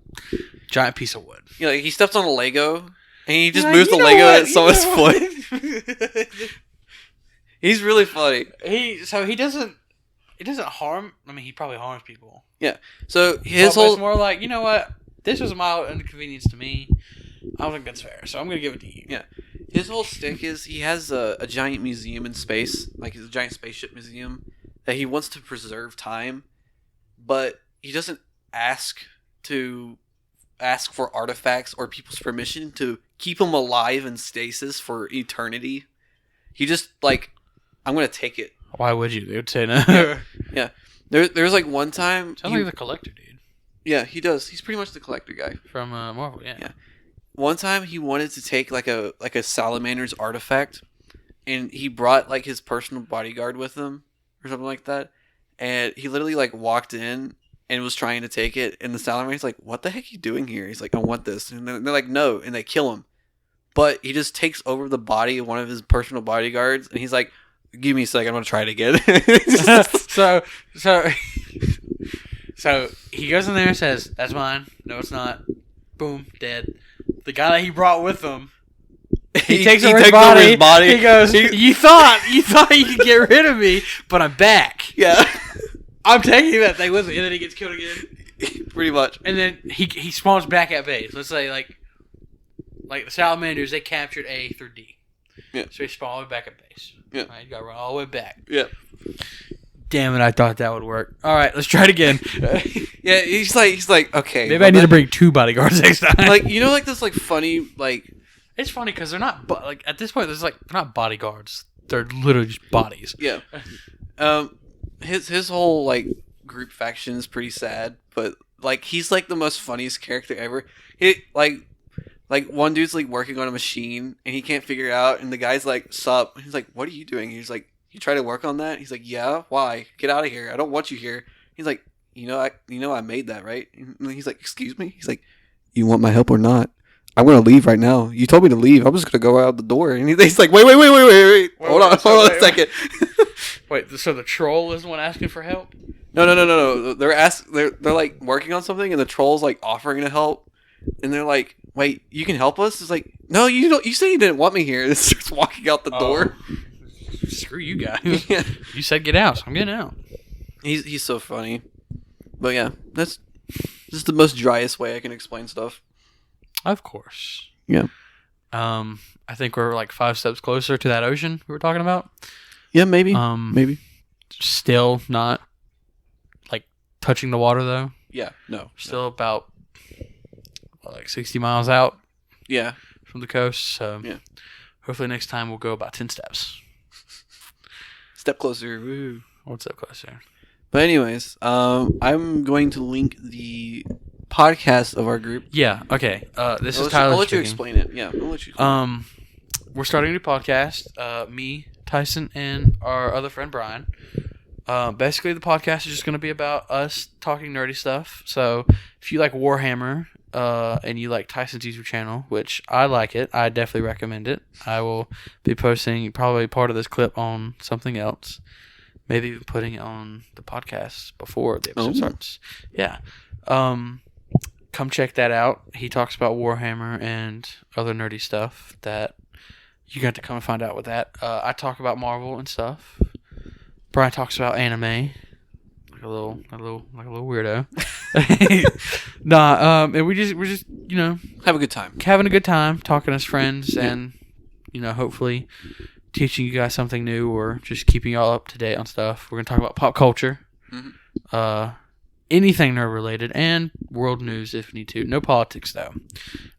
giant piece of wood. Like he steps on a Lego and he just Like, moves the you know Lego what? at someone's foot. He's really funny. He doesn't harm. I mean, he probably harms people. So his But whole it's more like, you know what? This was a mild inconvenience to me. I don't think that's fair, so I'm gonna give it to you. Yeah. His whole stick is he has a giant museum in space, like it's a giant spaceship museum that he wants to preserve time, but he doesn't ask to ask for artifacts or people's permission to keep him alive in stasis for eternity. He just like, I'm gonna take it. Why would you? They would say no. Yeah. There's like one time. Sounds like the collector, dude. Yeah, he does. He's pretty much the collector guy from Marvel. Yeah. One time he wanted to take like a salamander's artifact, and he brought like his personal bodyguard with him or something like that, and he literally like walked in and was trying to take it, and the salamander's like, "What the heck are you doing here?" He's like, "I want this," and they're like, "No," and they kill him. But he just takes over the body of one of his personal bodyguards, and he's like, "Give me a second, I'm gonna try it again." So he goes in there and says, "That's mine." No, it's not. Boom, dead. The guy that he brought with him, he takes over his body. He goes, "You thought you could get rid of me, but I'm back." Yeah, I'm taking that thing with me, and then he gets killed again. Pretty much. And then he spawns back at base. Let's say like the salamanders, they captured A through D. Yeah. So he spawned back at base. Yeah. Right, you got to run all the way back. Yeah. Damn it! I thought that would work. All right, let's try it again. Yeah, he's like, okay. Maybe I need to bring 2 bodyguards next time. Like, you know, like this, like funny, like. It's funny because they're not like at this point. There's like they're not bodyguards. They're literally just bodies. Yeah. His whole like group faction is pretty sad, but like he's like the most funniest character ever. He like one dude's like working on a machine and he can't figure it out, and the guy's like, "Sup?" He's like, "What are you doing?" He's like, "You try to work on that?" He's like, "Yeah, why? Get out of here! I don't want you here." He's like, I made that, right?" And he's like, "Excuse me?" He's like, "You want my help or not? I'm gonna leave right now. You told me to leave. I'm just gonna go out the door." And he's like, "Wait. Hold on a second." Wait, so the troll is the one asking for help? No. They're like working on something, and the troll's like offering to help, and they're like, "Wait, you can help us?" It's like, "No, you don't. You said you didn't want me here." And starts walking out the door. Screw you guys. Yeah. You said get out, so I'm getting out. He's so funny, but yeah, that's just the most driest way I can explain stuff. Of course. Yeah. I think we're like 5 steps closer to that ocean we were talking about. Yeah, maybe. Maybe. Still not like touching the water though. Yeah. No. Still about like 60 miles out. Yeah. From the coast. So yeah. Hopefully next time we'll go about 10 steps. Step closer. Woo. 1 step closer. But anyways, I'm going to link the podcast of our group. Yeah. Okay. This is Tyler. I'll let you explain it. Yeah. I'll let you explain it. We're starting a new podcast. Me, Tyson, and our other friend Brian. Basically, the podcast is just going to be about us talking nerdy stuff. So, if you like Warhammer, and you like Tyson's YouTube channel, which I like it, I definitely recommend it. I will be posting probably part of this clip on something else. Maybe even putting it on the podcast before the episode starts. Yeah. Come check that out. He talks about Warhammer and other nerdy stuff that you got to come and find out with that. I talk about Marvel and stuff. Brian talks about anime, like a little weirdo. And we're just have a good time, having a good time, talking as friends, and hopefully teaching you guys something new or just keeping y'all up to date on stuff. We're gonna talk about pop culture, anything nerd related, and world news if need to. No politics though.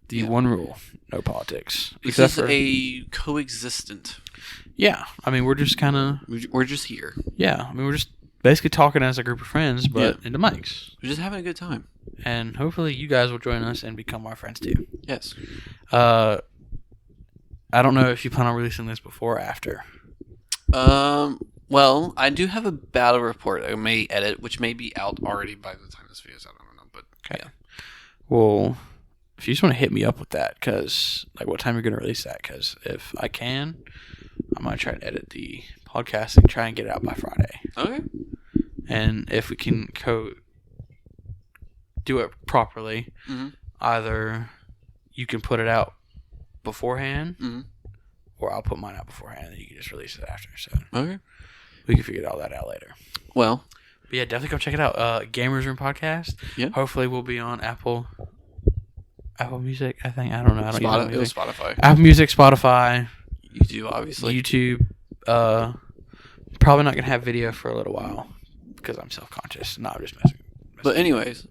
The one rule: no politics. This is a coexistent. Yeah, I mean we're just here. Yeah, I mean we're just basically talking as a group of friends, but into mics. We're just having a good time, and hopefully you guys will join us and become our friends too. Yes. I don't know if you plan on releasing this before or after. Well, I do have a battle report I may edit, which may be out already by the time this video is out. I don't know, but okay. Yeah. Well, if you just want to hit me up with that, because like what time you're going to release that? Because if I can, I'm going to try to edit the podcast and try and get it out by Friday. Okay. And if we can do it properly, either you can put it out beforehand, or I'll put mine out beforehand, and you can just release it after. So okay, we can figure all that out later. Well, but yeah, definitely come check it out. Gamers Room Podcast. Yeah. Hopefully, we'll be on Apple Music. I think I don't know. It was Spotify. Apple Music, Spotify, YouTube, obviously. YouTube. Probably not gonna have video for a little while because I'm self-conscious. No, I'm just messing. But anyways,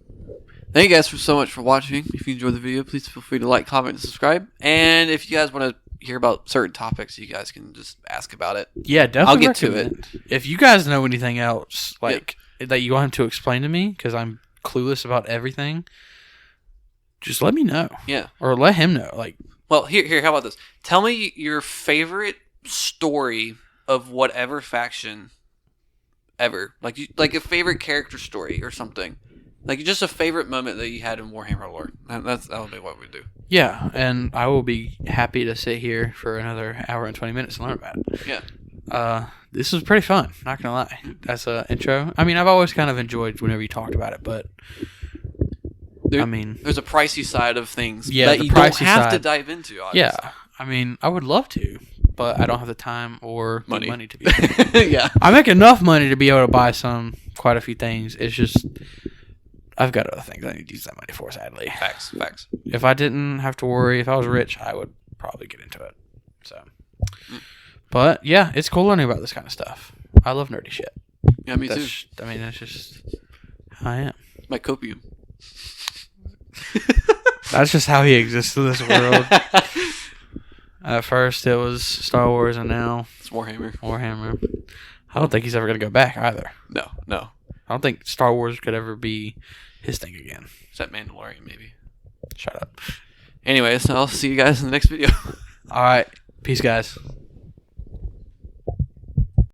Thank you guys so much for watching. If you enjoyed the video, please feel free to like, comment, and subscribe. And if you guys want to hear about certain topics, you guys can just ask about it. Yeah, definitely. I'll get to it. If you guys know anything else, like that you want him to explain to me, because I'm clueless about everything, just let me know. Yeah. Or let him know. Like, well, here. How about this? Tell me your favorite story of whatever faction ever. Like a favorite character story or something. Like just a favorite moment that you had in Warhammer lore. That'll be what we do. Yeah, and I will be happy to sit here for another hour and 20 minutes and learn about it. Yeah. This was pretty fun, not gonna lie. As an intro. I mean, I've always kind of enjoyed whenever you talked about it, but there's a pricey side of things that you don't have to dive into, obviously. Yeah. I mean, I would love to, but I don't have the time or money to be able to. Yeah. I make enough money to be able to buy quite a few things. It's just I've got other things I need to use that money for, sadly. Facts. If I didn't have to worry, if I was rich, I would probably get into it. So, but yeah, it's cool learning about this kind of stuff. I love nerdy shit. Yeah, me too. I mean, that's just how I am. My copium. That's just how he exists in this world. At first, it was Star Wars, and now it's Warhammer. I don't think he's ever going to go back either. No. I don't think Star Wars could ever be his thing again. Is that Mandalorian, maybe? Shut up. Anyways, I'll see you guys in the next video. All right. Peace, guys.